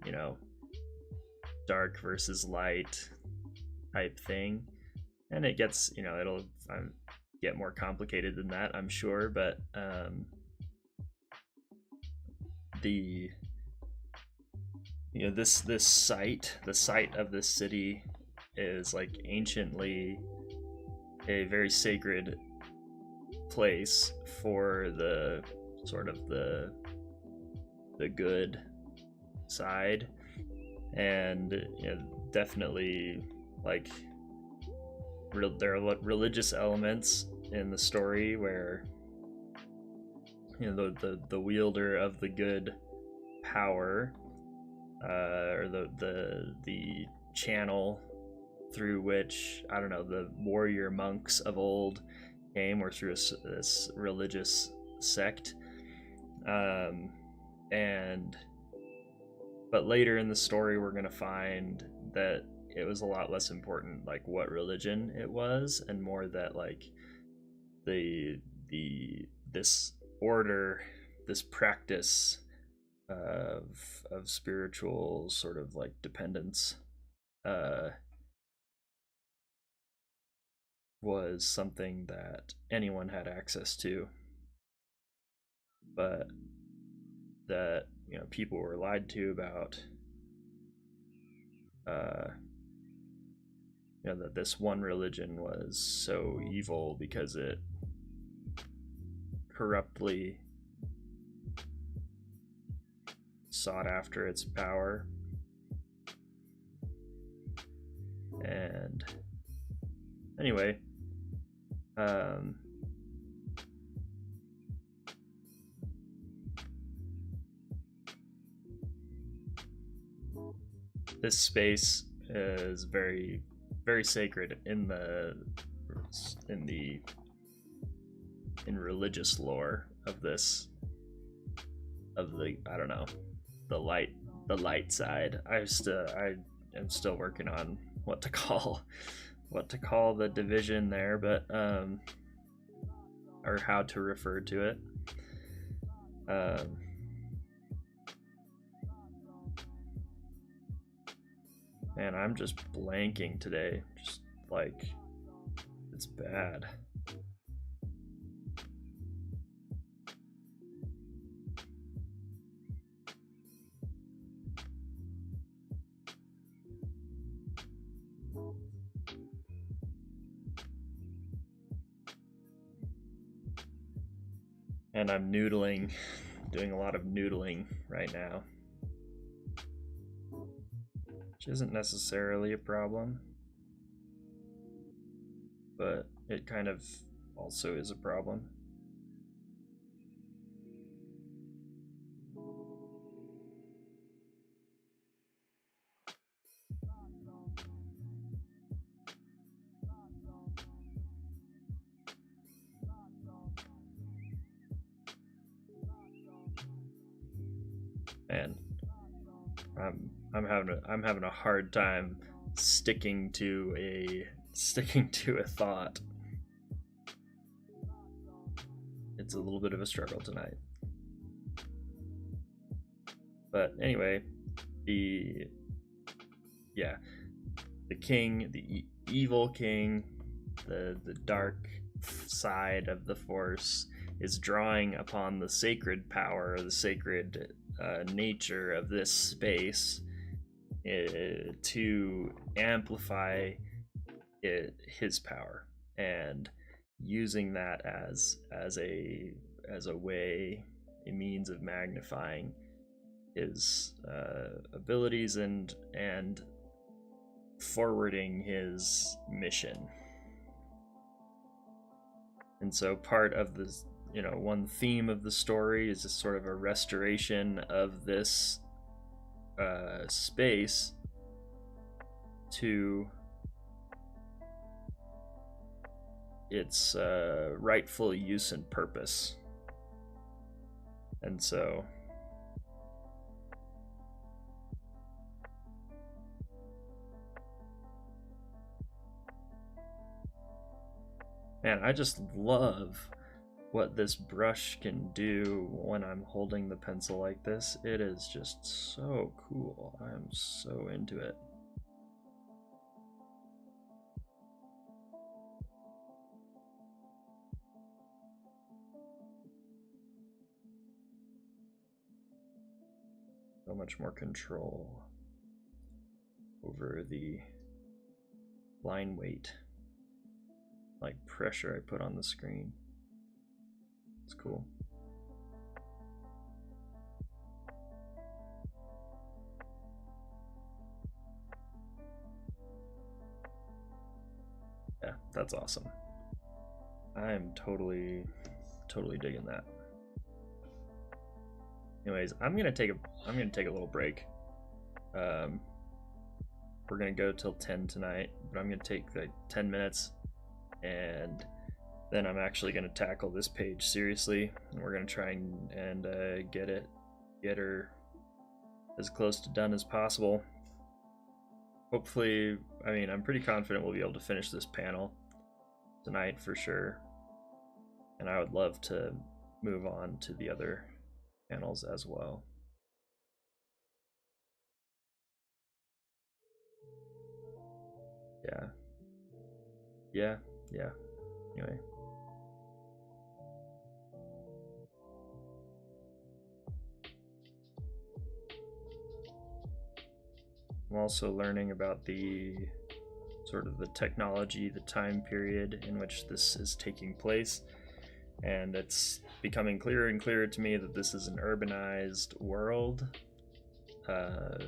you know, dark versus light type thing. And it gets, you know, it'll get more complicated than that, I'm sure, but the this site, the site of this city, is like anciently a very sacred place for the sort of the good side, and definitely like there are religious elements in the story where the wielder of the good power, or the channel through which, I don't know, the warrior monks of old came, or through this religious sect, and but later in the story we're going to find that it was a lot less important like what religion it was, and more that like this order, this practice of spiritual sort of like dependence uh was something that anyone had access to, but that people were lied to about uh that this one religion was so evil because it corruptly sought after its power. And anyway, this space is very, very sacred in religious lore of this, of the, I don't know, the light side. I am still working on what to call the division there, but or how to refer to it. Man, I'm just blanking today. Just like, it's bad. And I'm noodling, doing a lot of noodling right now, which isn't necessarily a problem, but it kind of also is a problem. And I'm having a hard time sticking to a thought. It's a little bit of a struggle tonight. But anyway, the king, the evil king, the dark side of the Force is drawing upon the sacred power, the sacred nature of this space to amplify his power, and using that as a way, a means of magnifying his abilities and forwarding his mission. And so part of this, one theme of the story is a sort of a restoration of this space to its rightful use and purpose. And so man, I just love what this brush can do when I'm holding the pencil like this. It is just so cool. I'm so into it. So much more control over the line weight, like pressure I put on the screen. It's cool. Yeah, that's awesome. I'm totally digging that. Anyways, I'm gonna take a little break. We're gonna go till 10 tonight, but I'm gonna take like 10 minutes, and then I'm actually gonna tackle this page seriously, and we're gonna try and get her as close to done as possible. hopefully, I mean, I'm pretty confident we'll be able to finish this panel tonight for sure. And I would love to move on to the other panels as well. Yeah. Anyway. I'm also learning about the sort of the technology, the time period in which this is taking place, and it's becoming clearer and clearer to me that this is an urbanized world of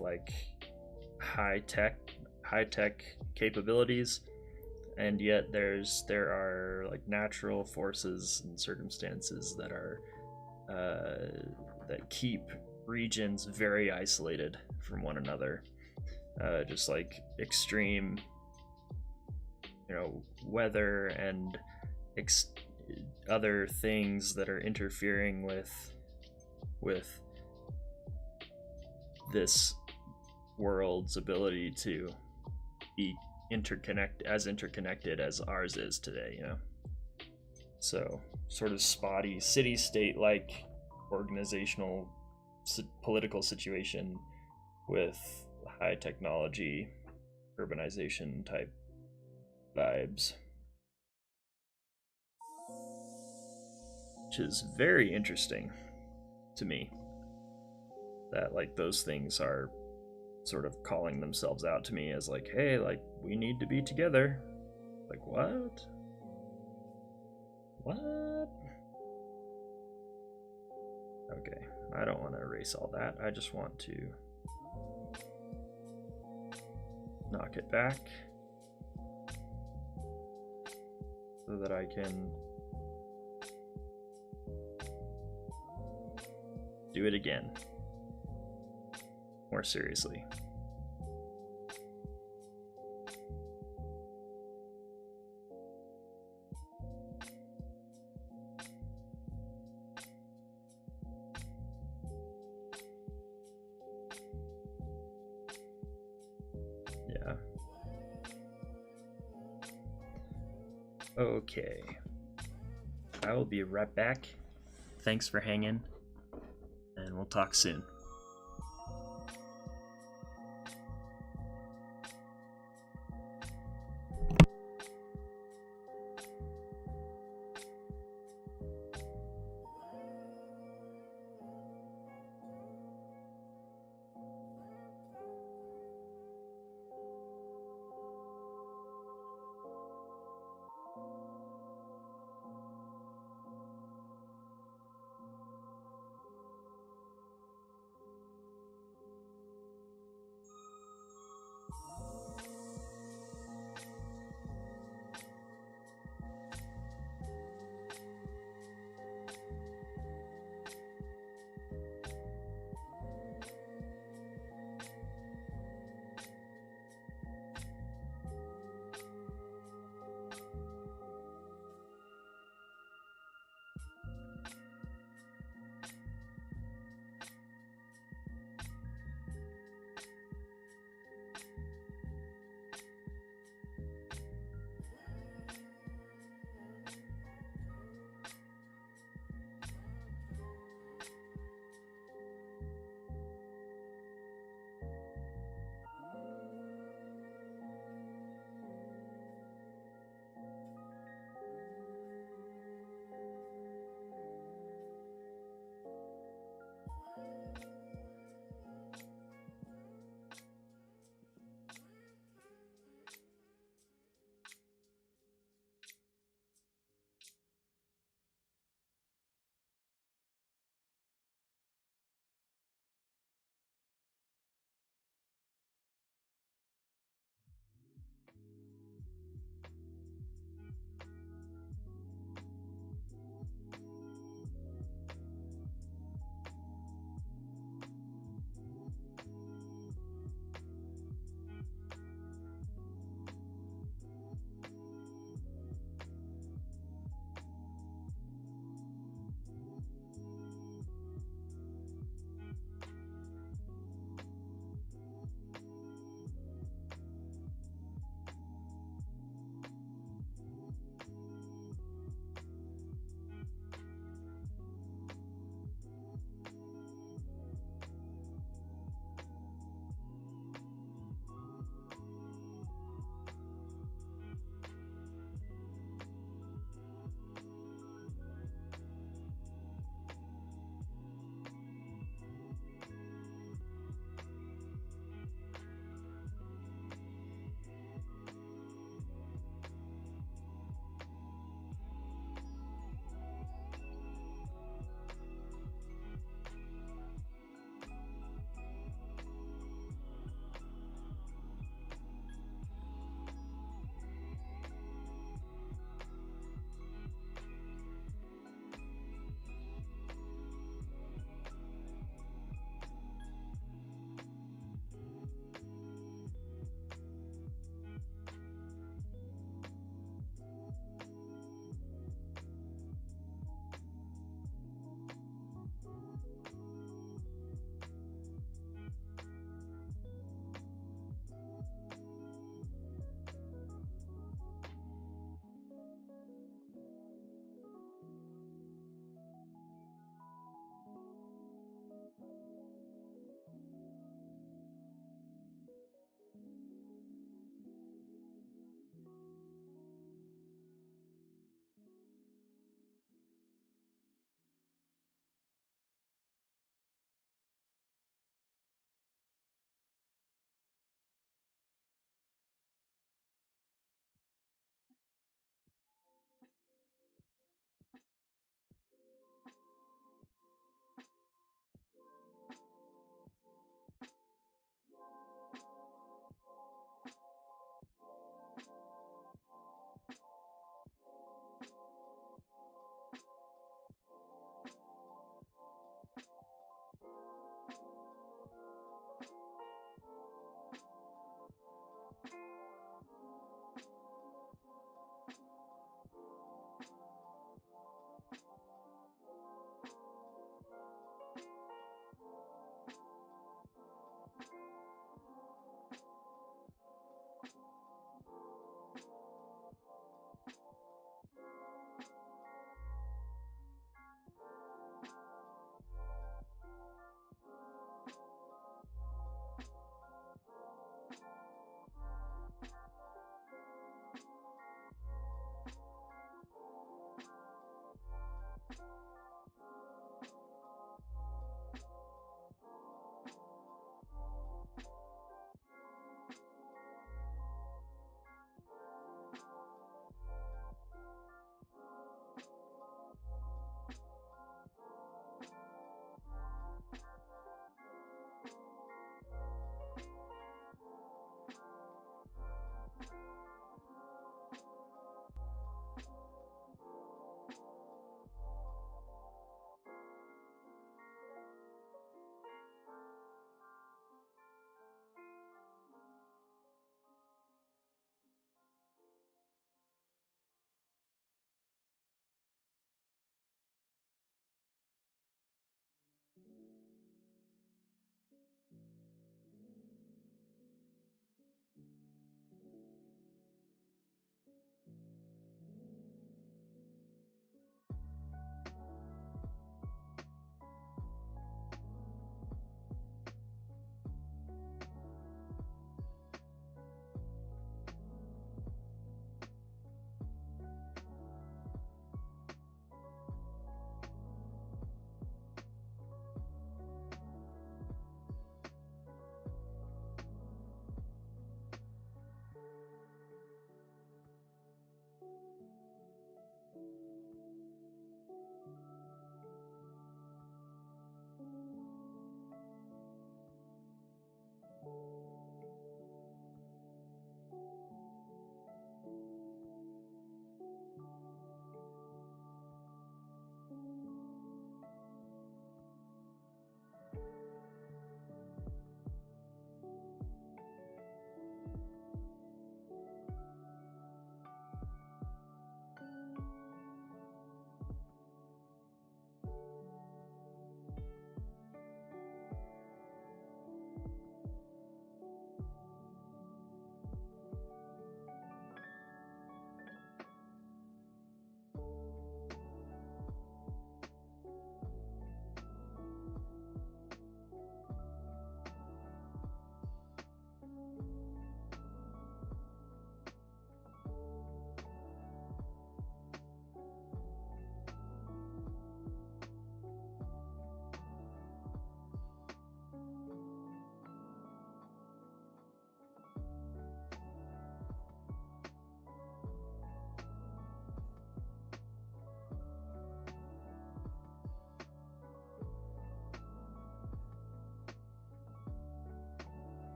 like high tech capabilities, and yet there are like natural forces and circumstances that are that keep regions very isolated from one another, just like extreme, weather and other things that are interfering with this world's ability to be interconnected as ours is today, So sort of spotty city-state like organizational political situation with high technology urbanization type vibes, which is very interesting to me, that like those things are sort of calling themselves out to me as like, hey, like we need to be together. Like what? Okay, I don't want to erase all that. I just want to knock it back so that I can do it again more seriously. Yeah. Okay. I will be right back. Thanks for hanging, and we'll talk soon.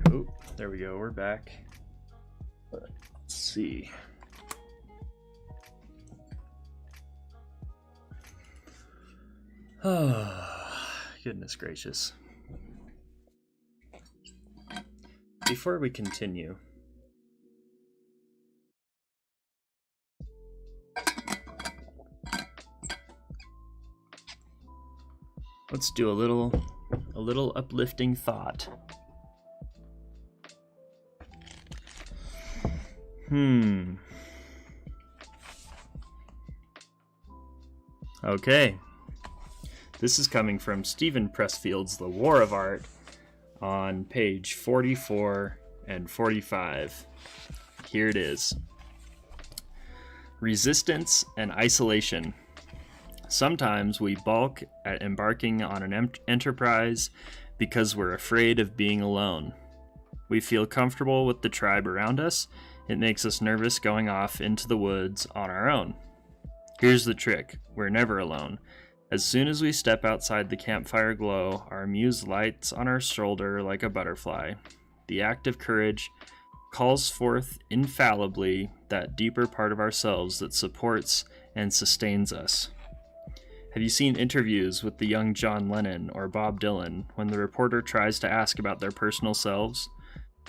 Oh, there we go. We're back. Let's see. Oh, goodness gracious. before we continue, let's do a little uplifting thought. Okay. This is coming from Stephen Pressfield's The War of Art on page 44 and 45. Here it is. Resistance and isolation. Sometimes we balk at embarking on an enterprise because we're afraid of being alone. We feel comfortable with the tribe around us. It makes us nervous going off into the woods on our own. Here's the trick. We're never alone. As soon as we step outside the campfire glow, our muse lights on our shoulder like a butterfly. The act of courage calls forth infallibly that deeper part of ourselves that supports and sustains us. Have you seen interviews with the young John Lennon or Bob Dylan when the reporter tries to ask about their personal selves?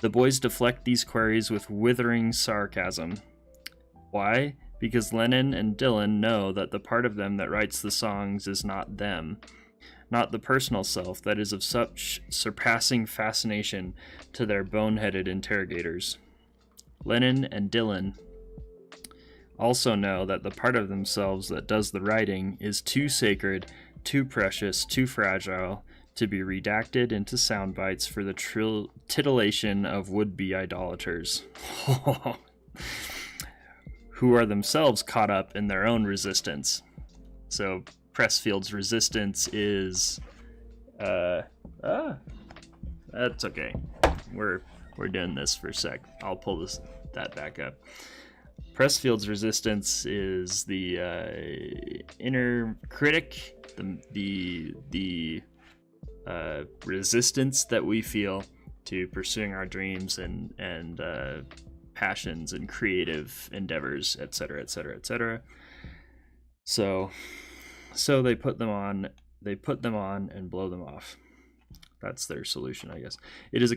The boys deflect these queries with withering sarcasm. Why? Because Lennon and Dylan know that the part of them that writes the songs is not them, not the personal self that is of such surpassing fascination to their boneheaded interrogators. Lennon and Dylan also know that the part of themselves that does the writing is too sacred, too precious, too fragile to be redacted into sound bites for the titillation of would-be idolaters. Who are themselves caught up in their own resistance. So Pressfield's resistance is that's okay. We're doing this for a sec. I'll pull that back up. Pressfield's resistance is the inner critic, the resistance that we feel to pursuing our dreams and passions and creative endeavors, etc., etc., etc. So they put them on and blow them off. That's their solution, I guess. It is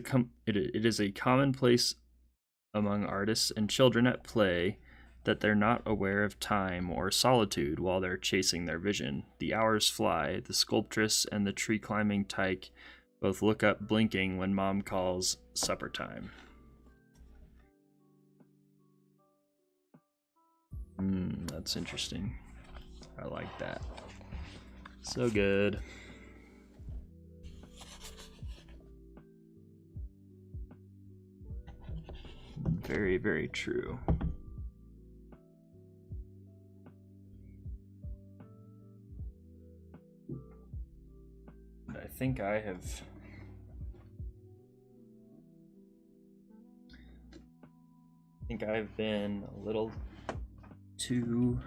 a commonplace among artists and children at play that they're not aware of time or solitude while they're chasing their vision. The hours fly. The sculptress and the tree-climbing tyke both look up blinking when mom calls supper time. That's interesting. I like that. So good. Very, very true. I think I've been a little too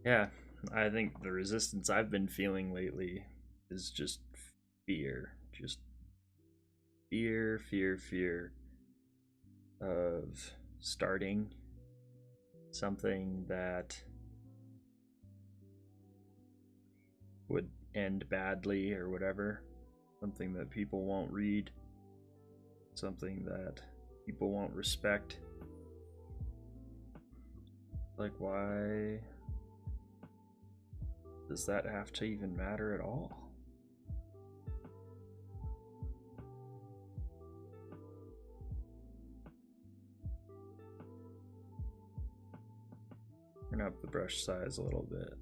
yeah, I think the resistance I've been feeling lately is just fear. Just fear of starting something that would end badly or whatever. Something that people won't read. Something that people won't respect. Like, why does that have to even matter at all? Turn up the brush size a little bit.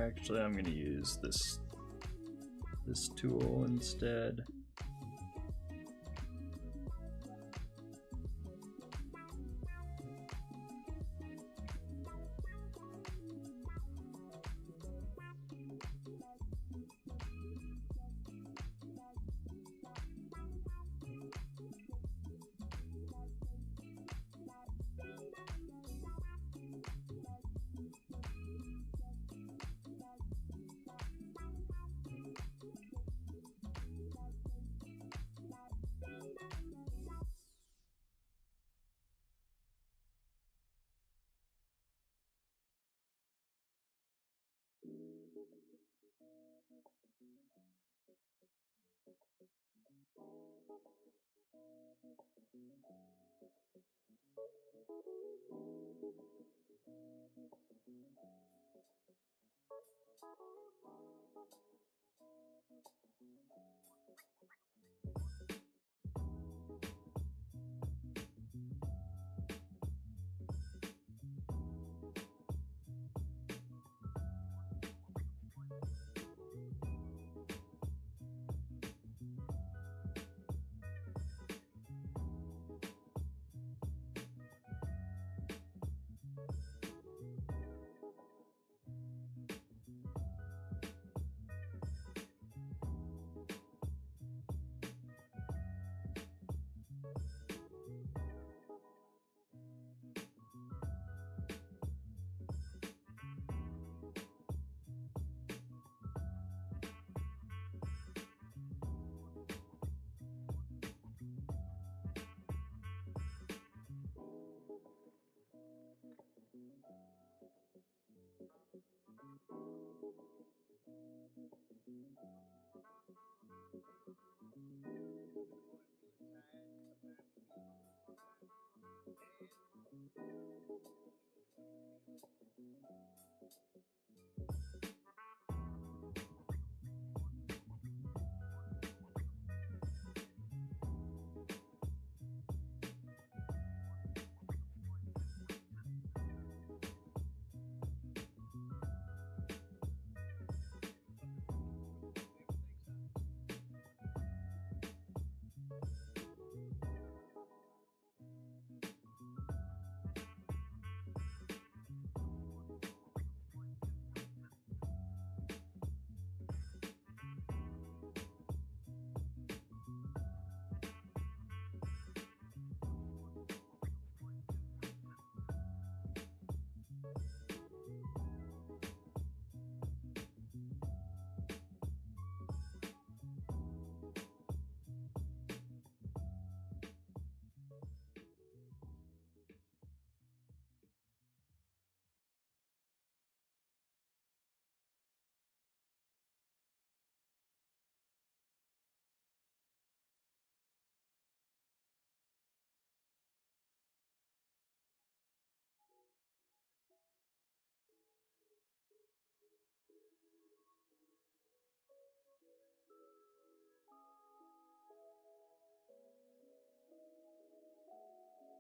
Actually, I'm gonna use this tool instead.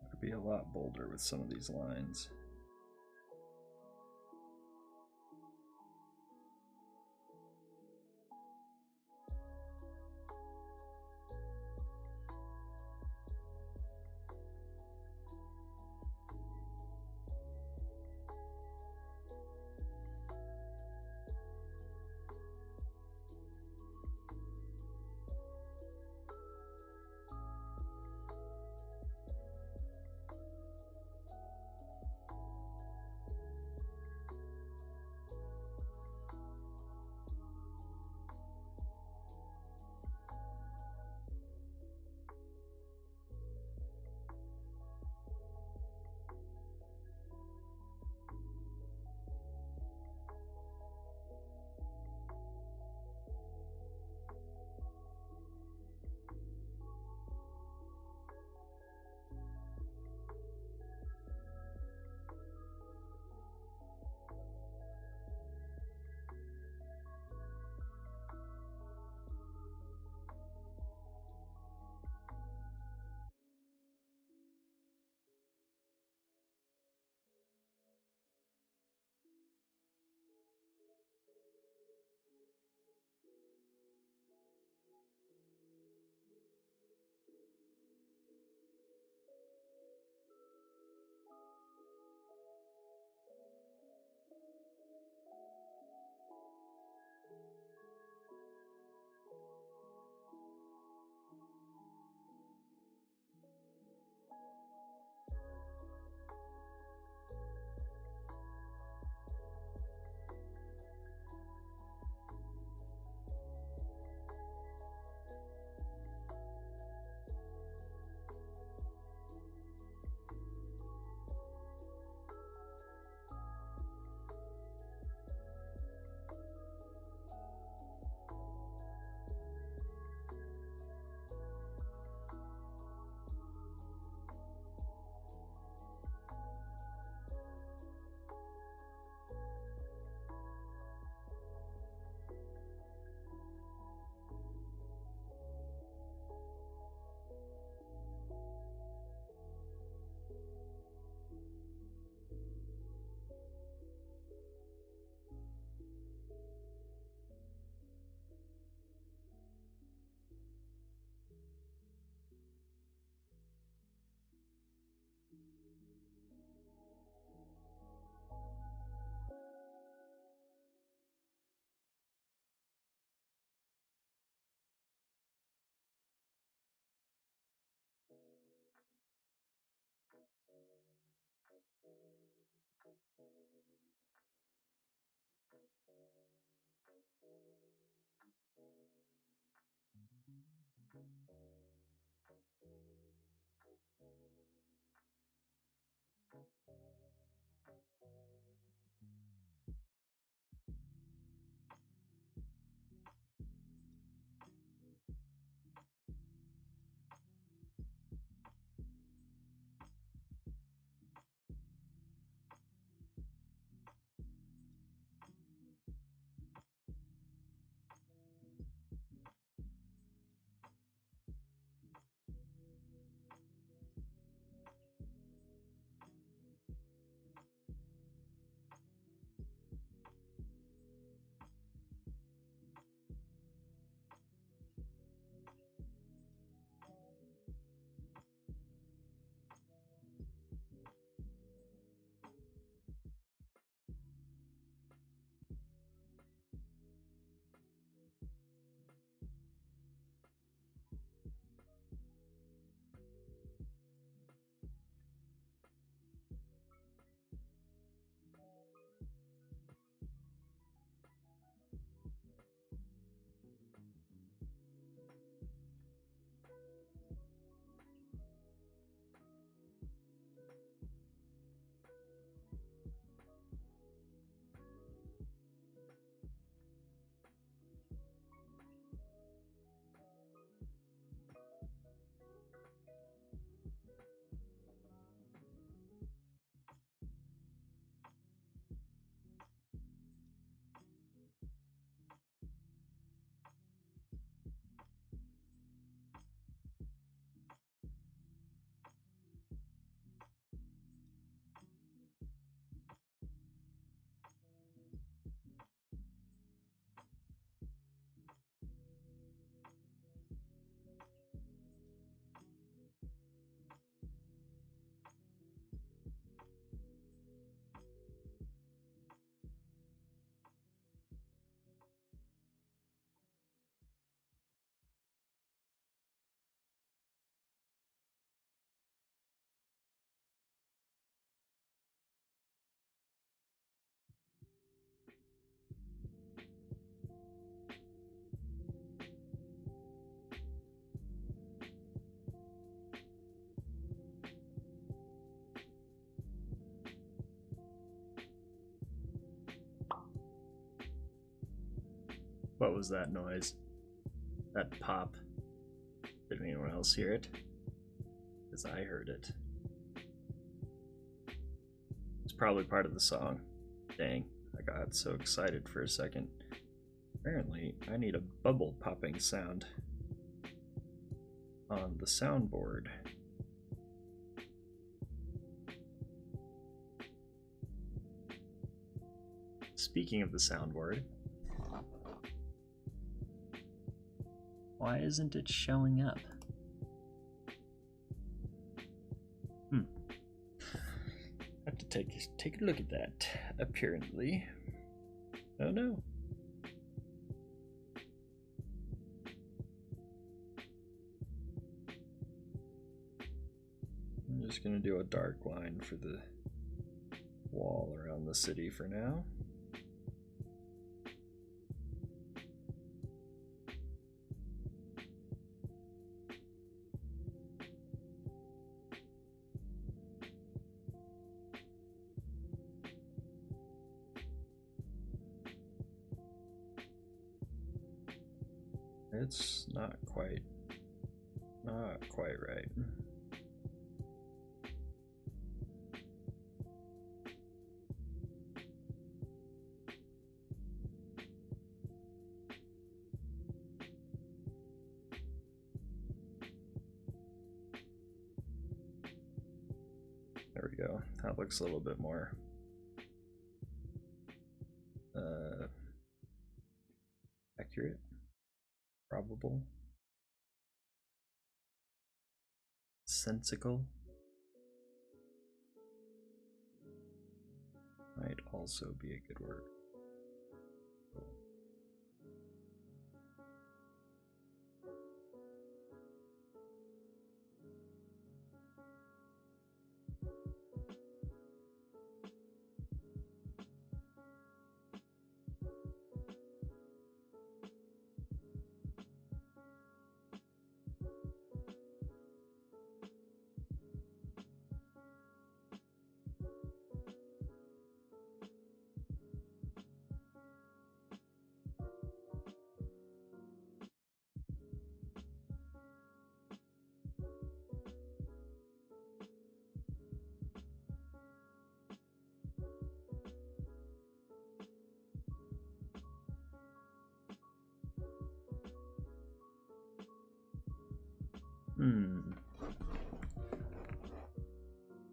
I'd be a lot bolder with some of these lines. What was that noise? That pop? Did anyone else hear it? Because I heard it. It's probably part of the song. Dang, I got so excited for a second. Apparently, I need a bubble popping sound on the soundboard. Speaking of the soundboard, why isn't it showing up? Have to take a look at that, apparently. Oh no. I'm just gonna do a dark line for the wall around the city for now. It's not quite right. There we go. That looks a little bit more accurate, probable, sensical. Might also be a good word.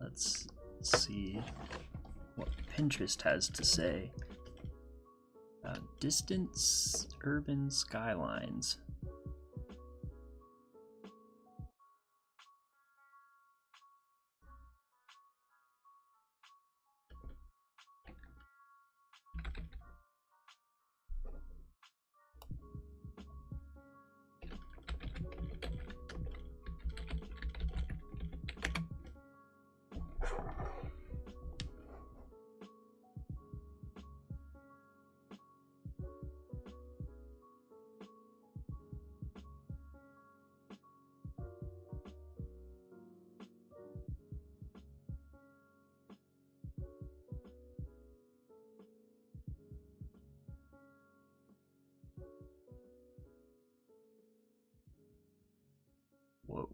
Let's see what Pinterest has to say about distant urban skylines. Whoa,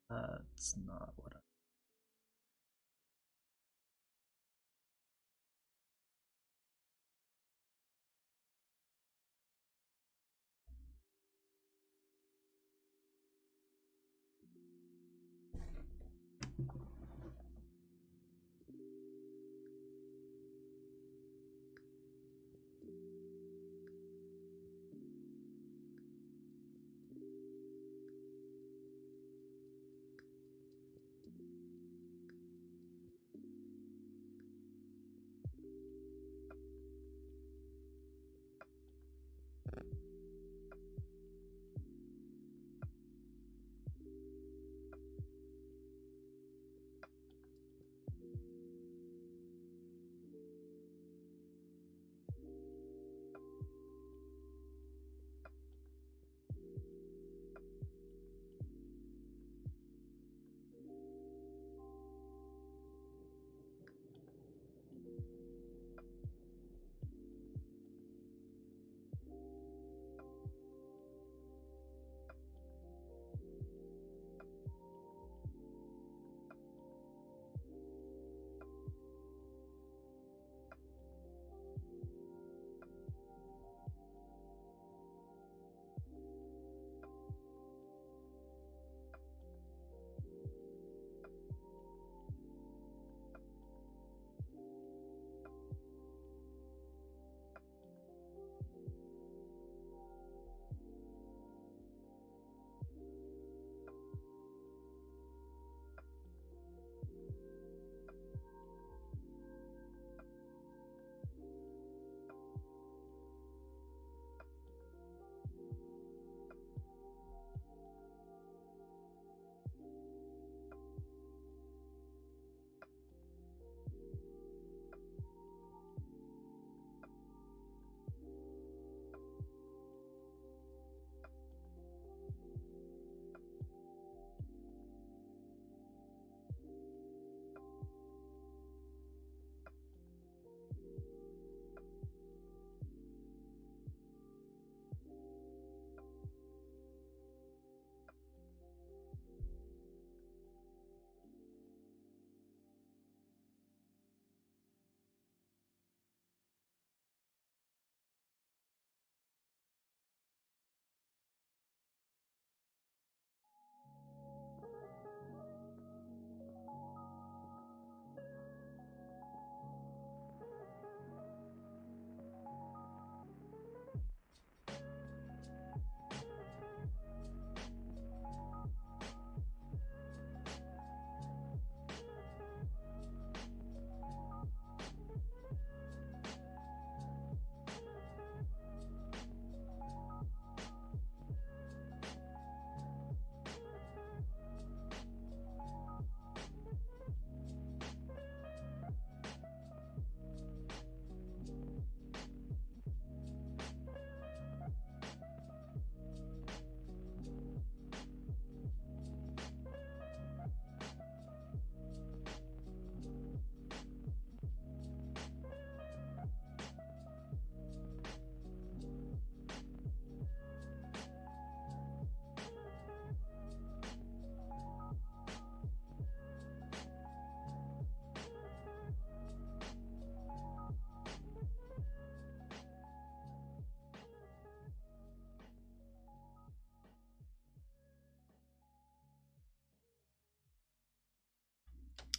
that's not what I...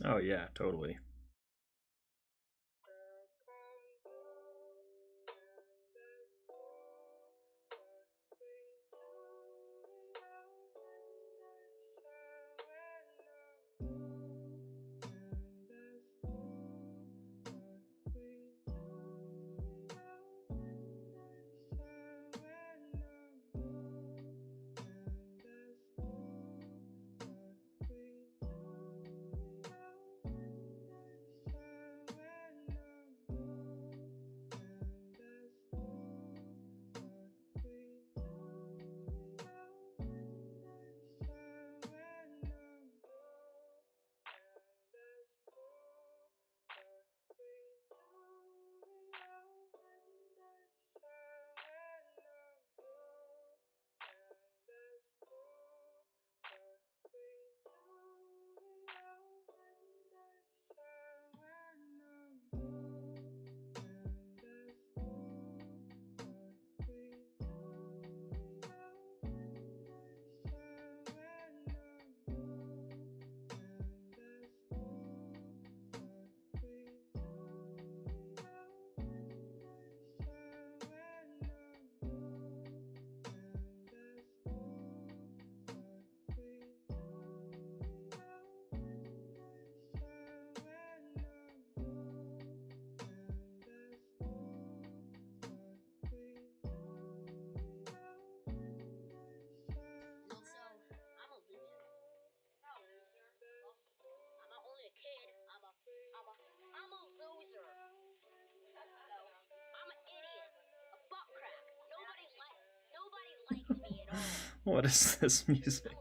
Oh yeah, totally. What is this music?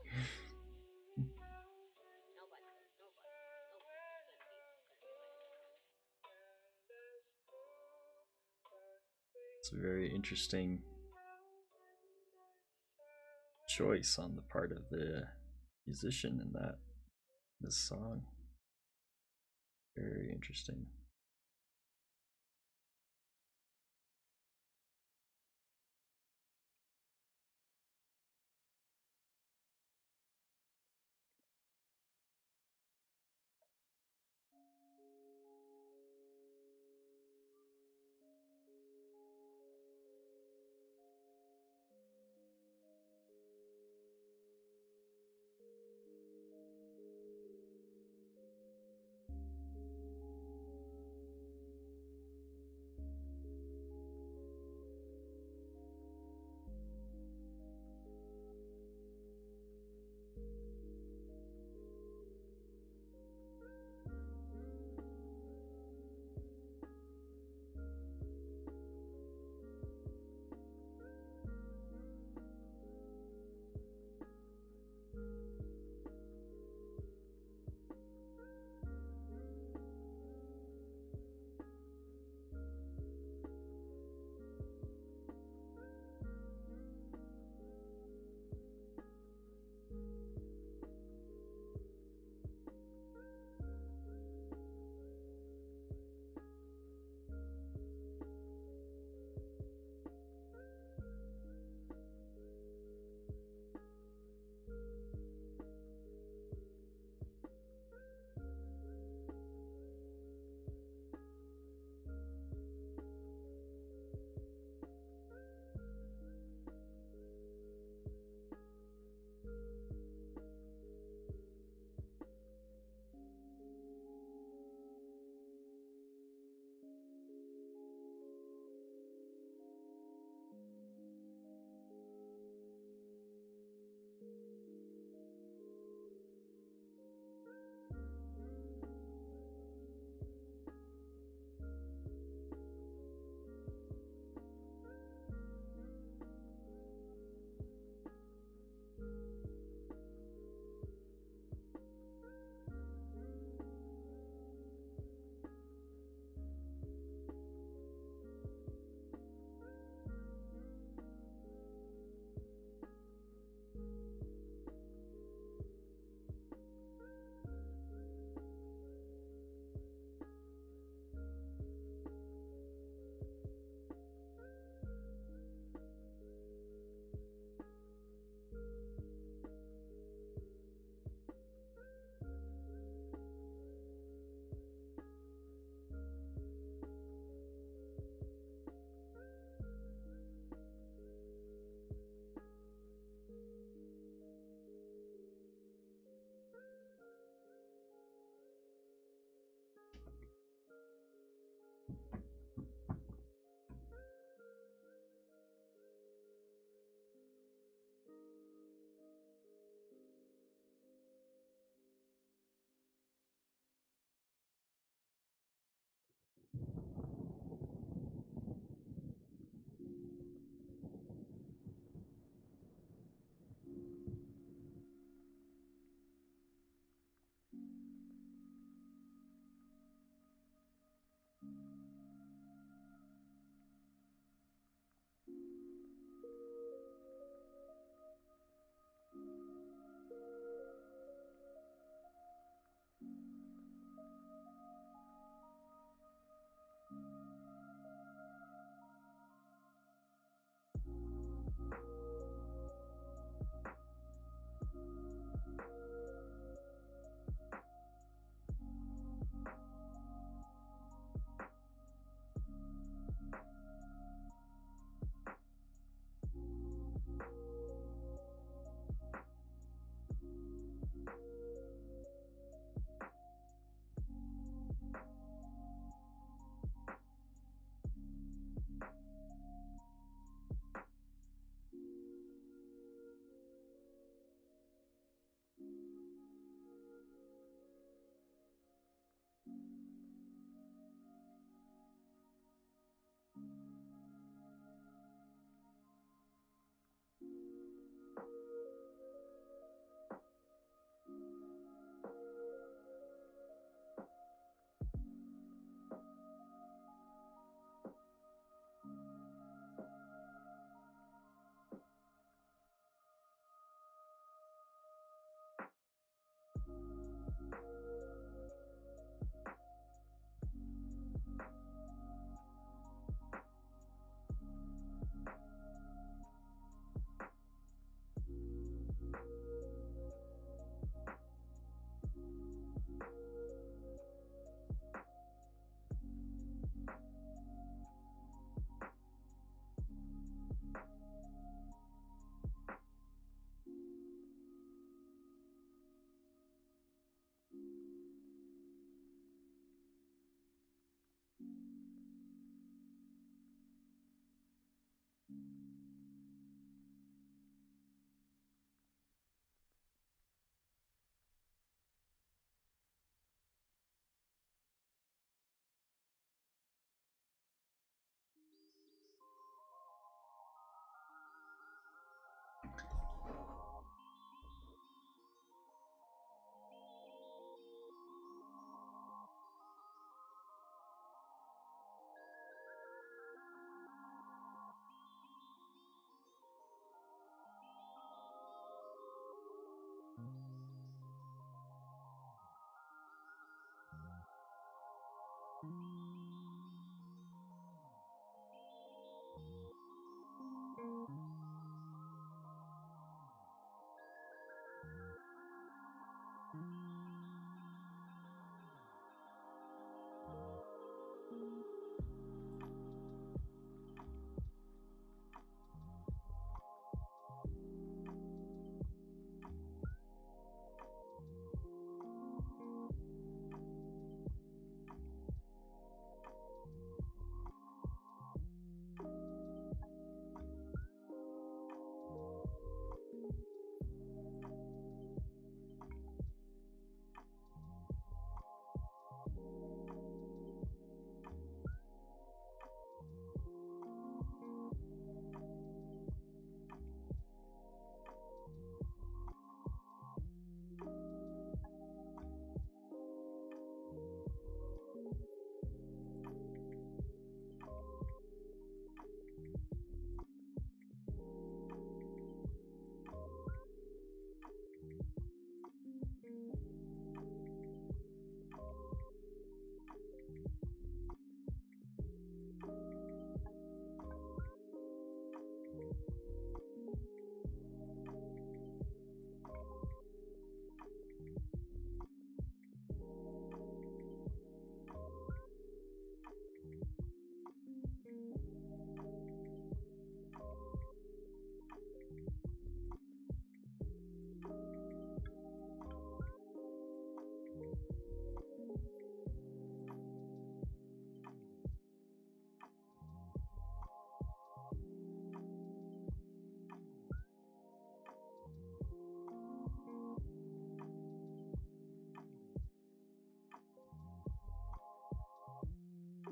It's a very interesting choice on the part of the musician in this song. Very interesting.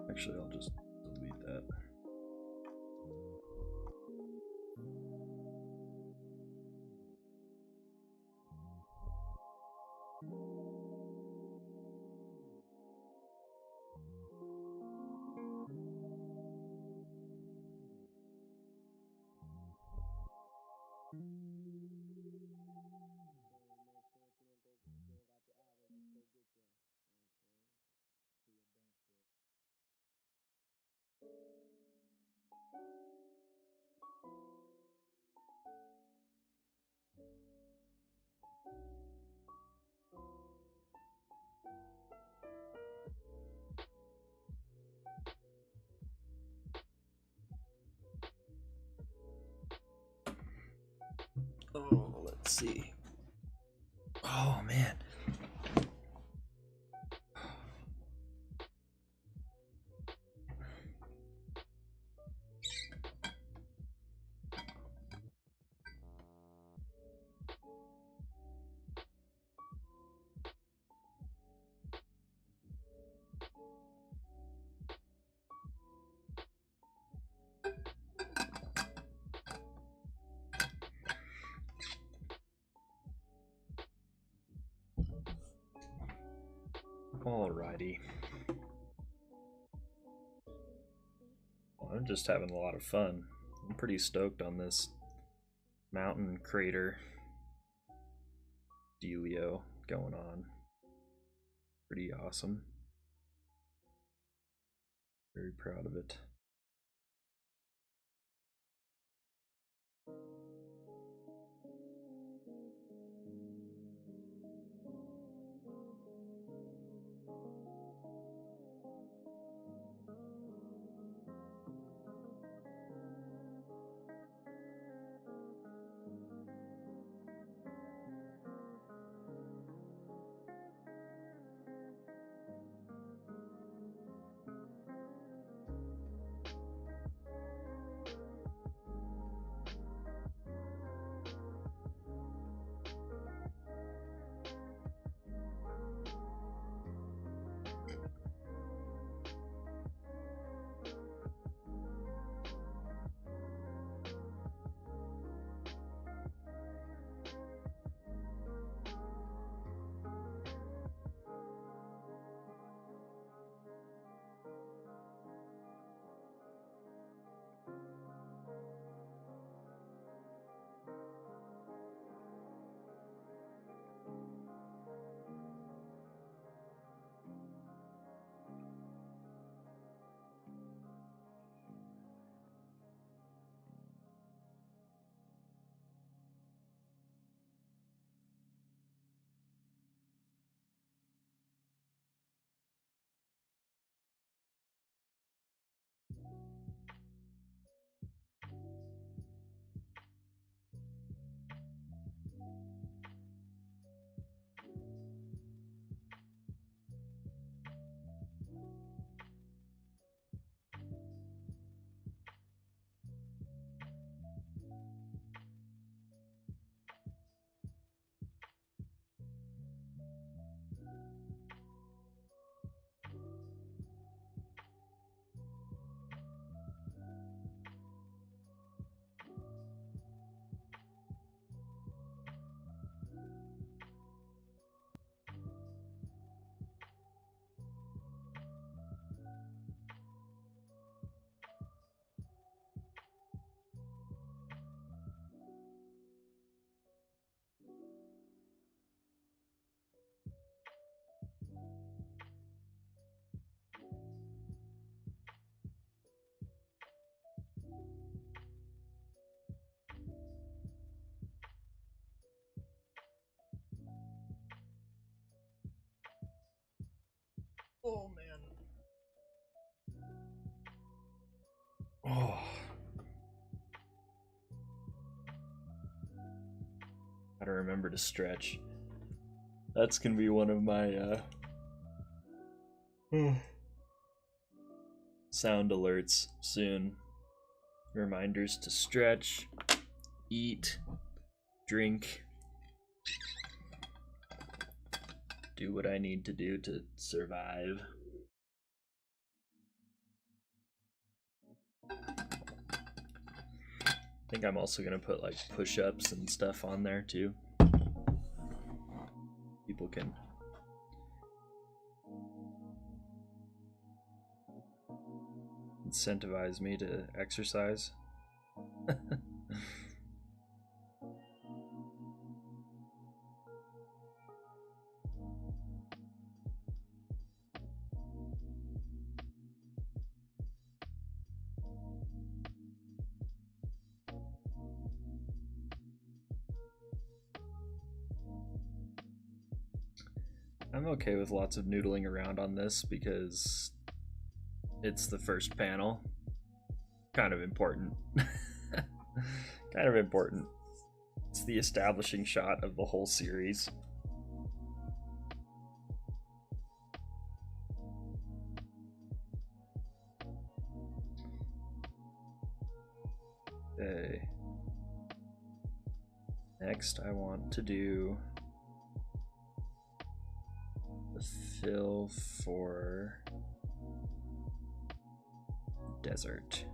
Actually, I'll just delete that. Oh, let's see. Oh, man. Alrighty. Well, I'm just having a lot of fun. I'm pretty stoked on this mountain crater dealio going on. Pretty awesome. Very proud of it. Oh man. Oh. Gotta remember to stretch. That's gonna be one of my sound alerts soon. Reminders to stretch, eat, drink, do what I need to do to survive. I think I'm also gonna put like push-ups and stuff on there too. People can incentivize me to exercise. I'm okay with lots of noodling around on this because it's the first panel. Kind of important. Kind of important. It's the establishing shot of the whole series. Okay. Next, I want to do the fill for desert.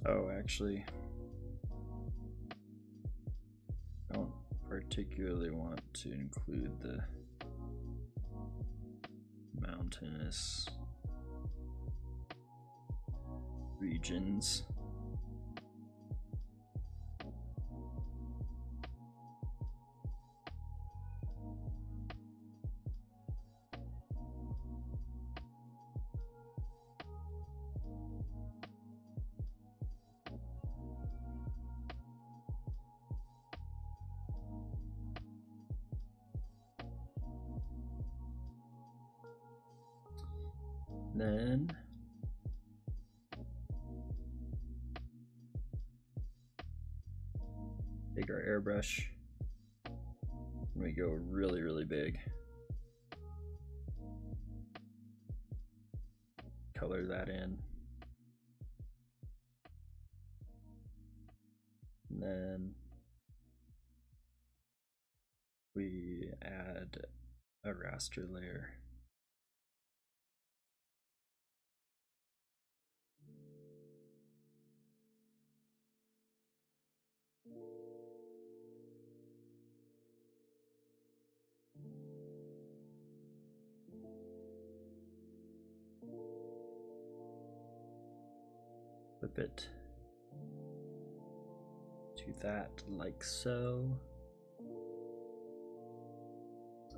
Oh, actually, I don't particularly want to include the mountainous regions. Then take our airbrush and we go really, really big. Color that in. And then we add a raster layer. Flip it to that like so.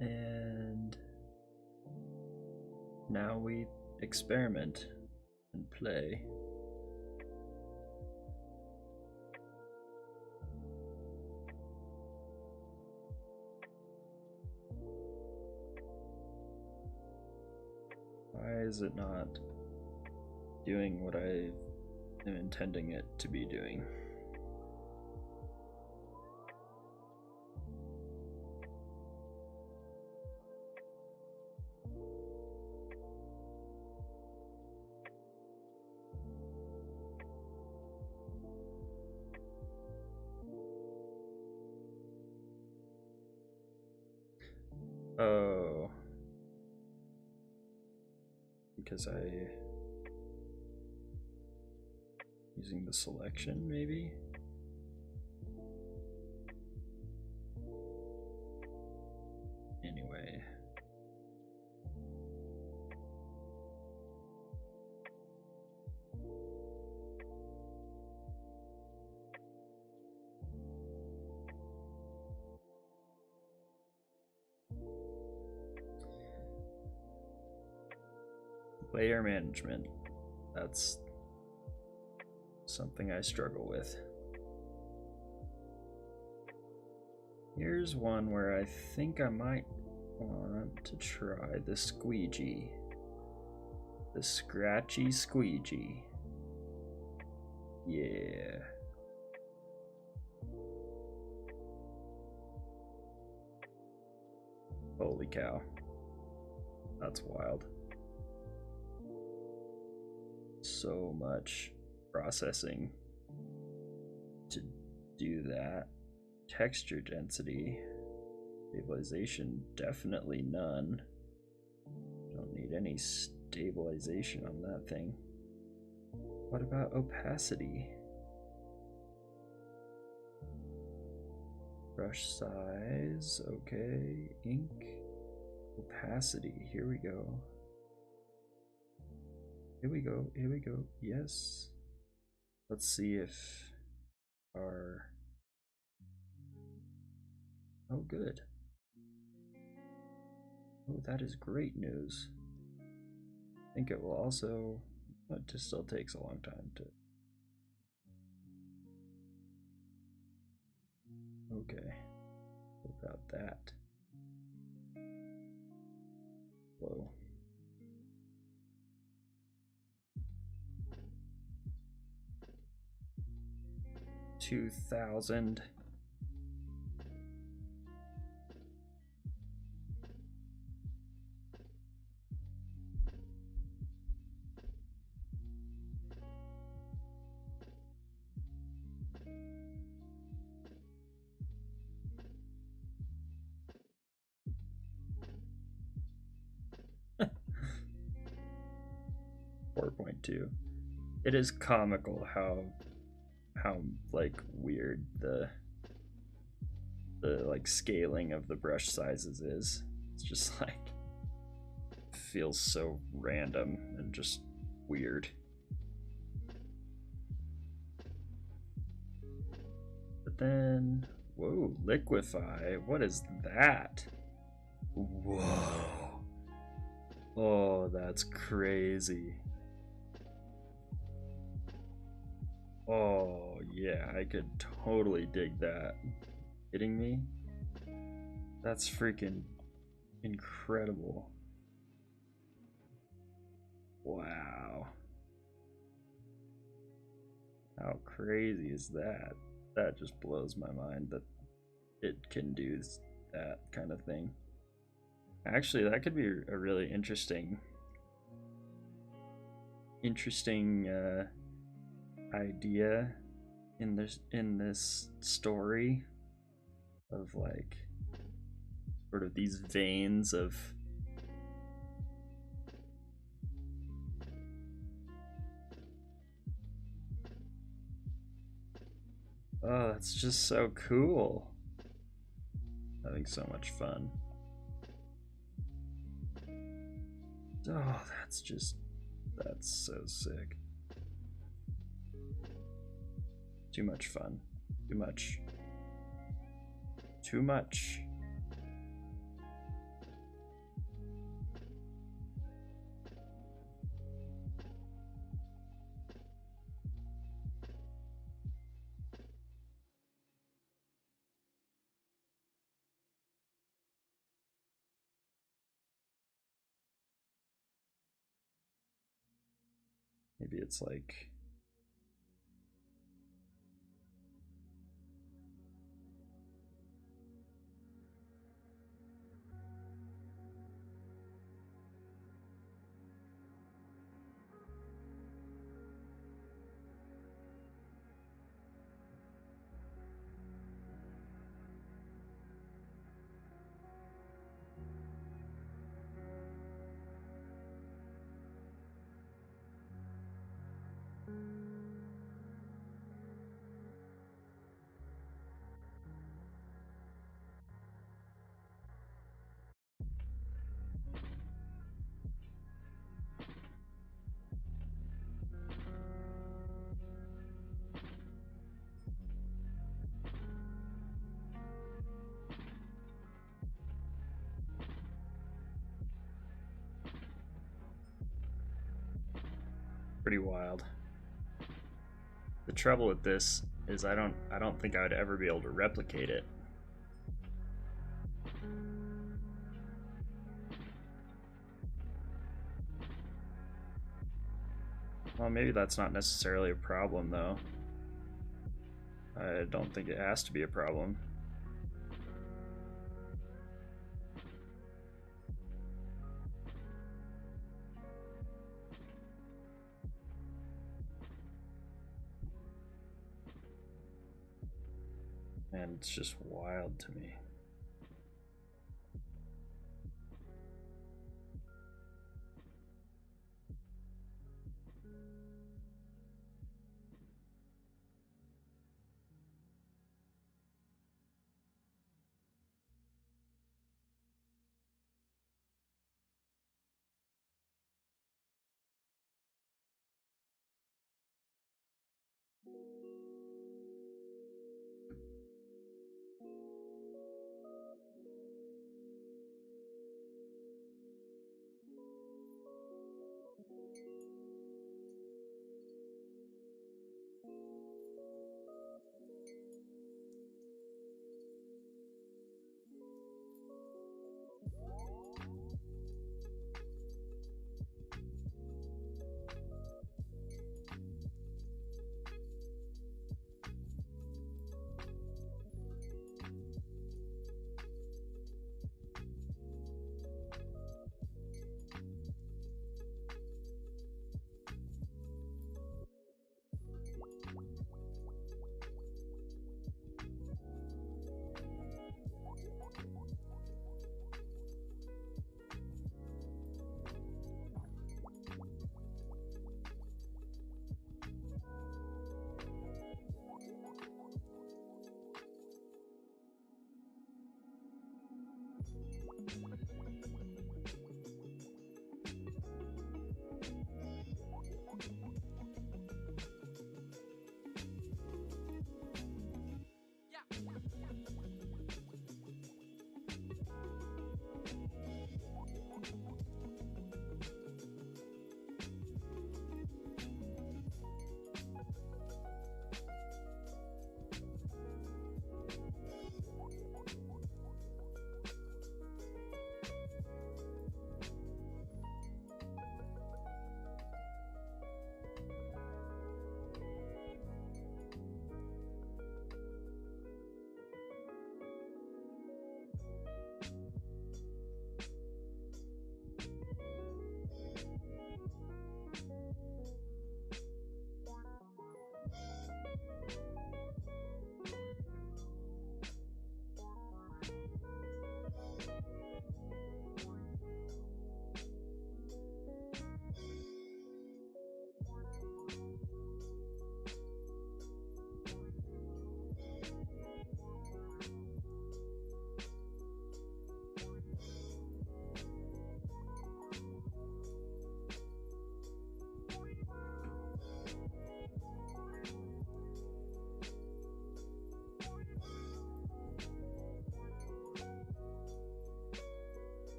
And now we experiment and play. Why is it not doing what I am intending it to be doing? Oh, because using the selection maybe? Player management. That's something I struggle with. Here's one where I think I might want to try the squeegee. The scratchy squeegee. Yeah. Holy cow. That's wild. So much processing to do that. Texture density. Stabilization, definitely none. Don't need any stabilization on that thing. What about opacity? Brush size, okay. Ink. Opacity, here we go. Here we go, here we go, yes. Let's see if our... Oh, good. Oh, that is great news. I think it will also... It just still takes a long time to... Okay. What about that? Whoa. 2,000. .2. It is comical how like weird the like scaling of the brush sizes is. It's just like feels so random and just weird. But then, whoa, liquefy. What is that? Whoa. Oh, that's crazy. Oh, yeah, I could totally dig that. Kidding me? That's freaking incredible. Wow. How crazy is that? That just blows my mind that it can do that kind of thing. Actually, that could be a really interesting idea in this story of like sort of these veins of oh, that's just so cool. Having so much fun. Oh, that's so sick. Too much fun. Too much. Too much. Maybe it's like Pretty wild. The trouble with this is I don't think I would ever be able to replicate it. Well, maybe that's not necessarily a problem, though. I don't think it has to be a problem. And it's just wild to me.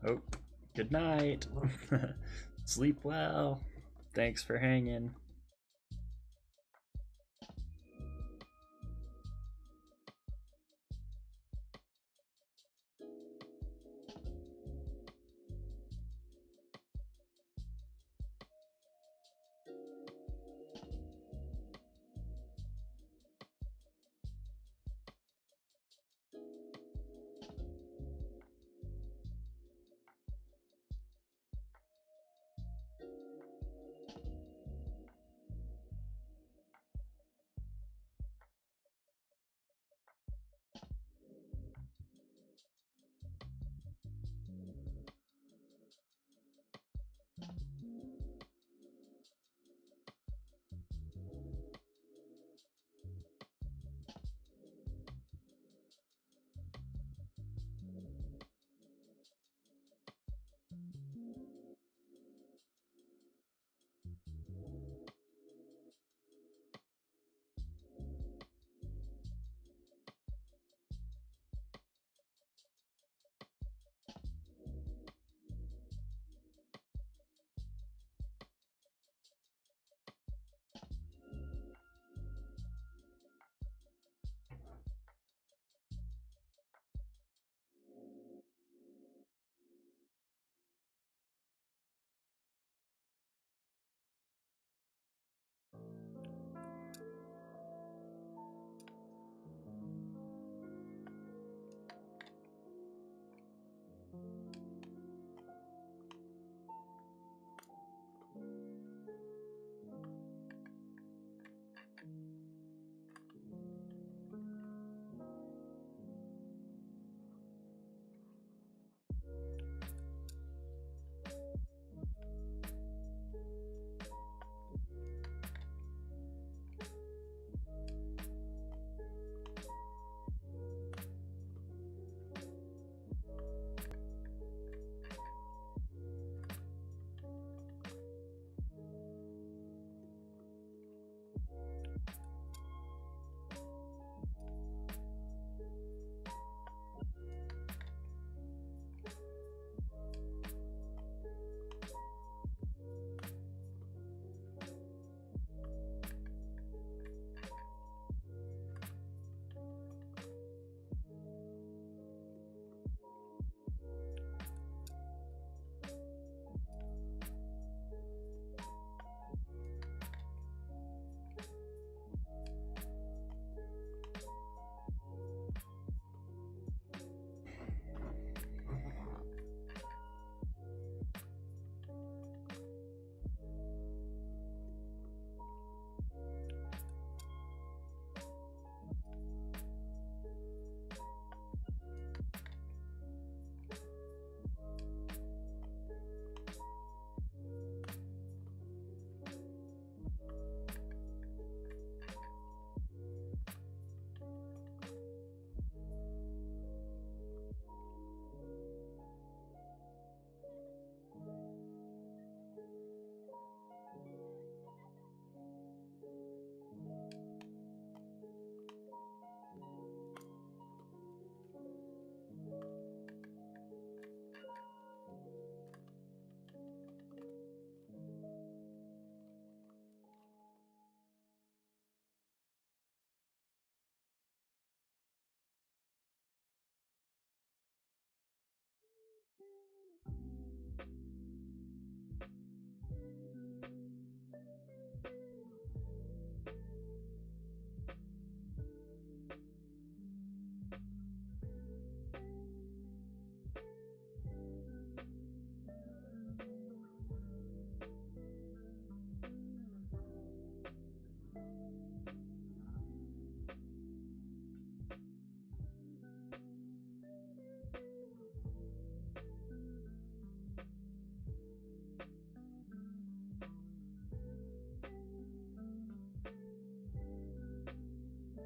Oh, good night. Sleep well. Thanks for hanging.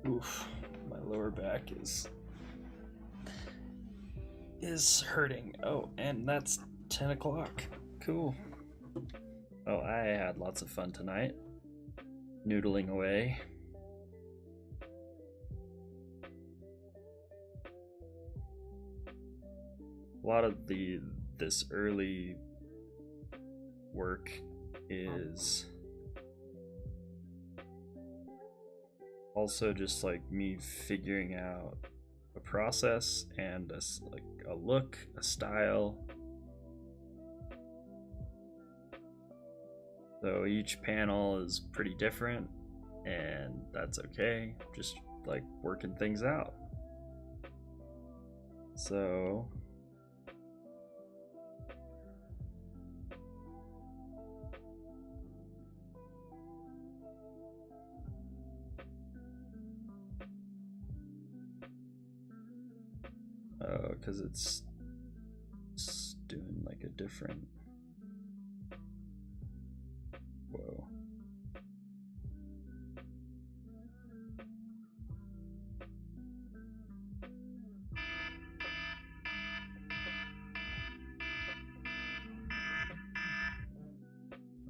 Oof, my lower back is hurting. Oh, and that's 10 o'clock. Cool. Oh, I had lots of fun tonight. Noodling away. A lot of the this early work is also just like me figuring out a process and a look, a style. So each panel is pretty different, and that's okay. Just like working things out. So because it's doing like a different, whoa.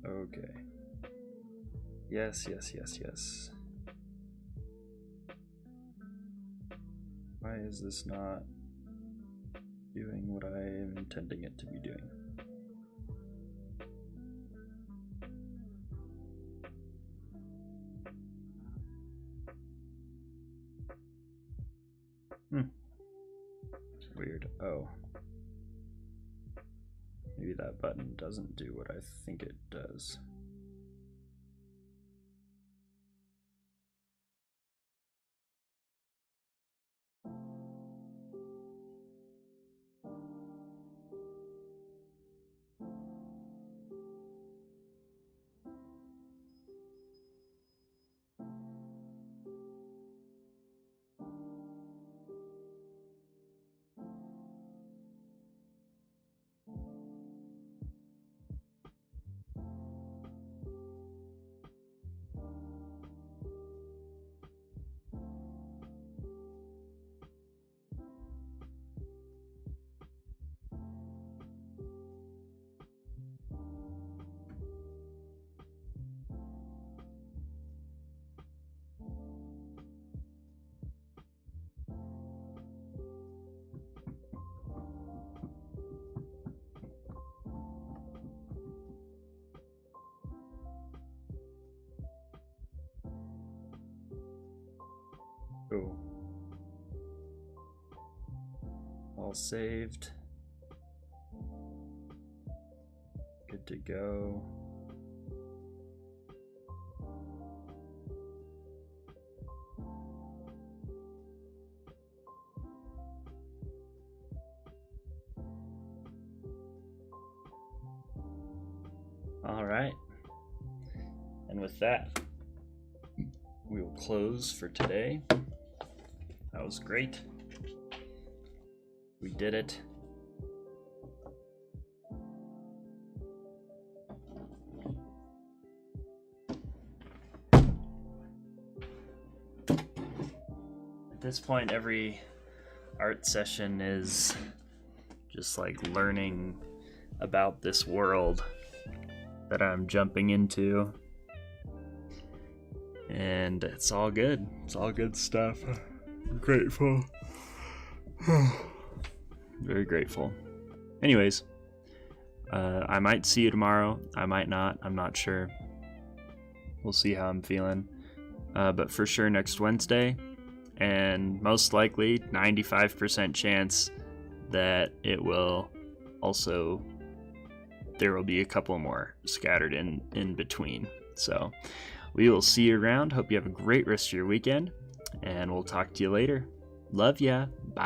Okay. Yes. Why is this not doing what I am intending it to be doing? Weird. Oh. Maybe that button doesn't do what I think it does. Cool. All saved. Good to go. All right. And with that, we will close for today. That was great. We did it. At this point, every art session is just like learning about this world that I'm jumping into. And it's all good. It's all good stuff. I'm grateful. Very grateful. Anyways, I might see you tomorrow. I might not. I'm not sure. We'll see how I'm feeling. But for sure next Wednesday. And most likely 95% chance that it will also, there will be a couple more scattered in between. So we will see you around. Hope you have a great rest of your weekend, and we'll talk to you later. Love ya.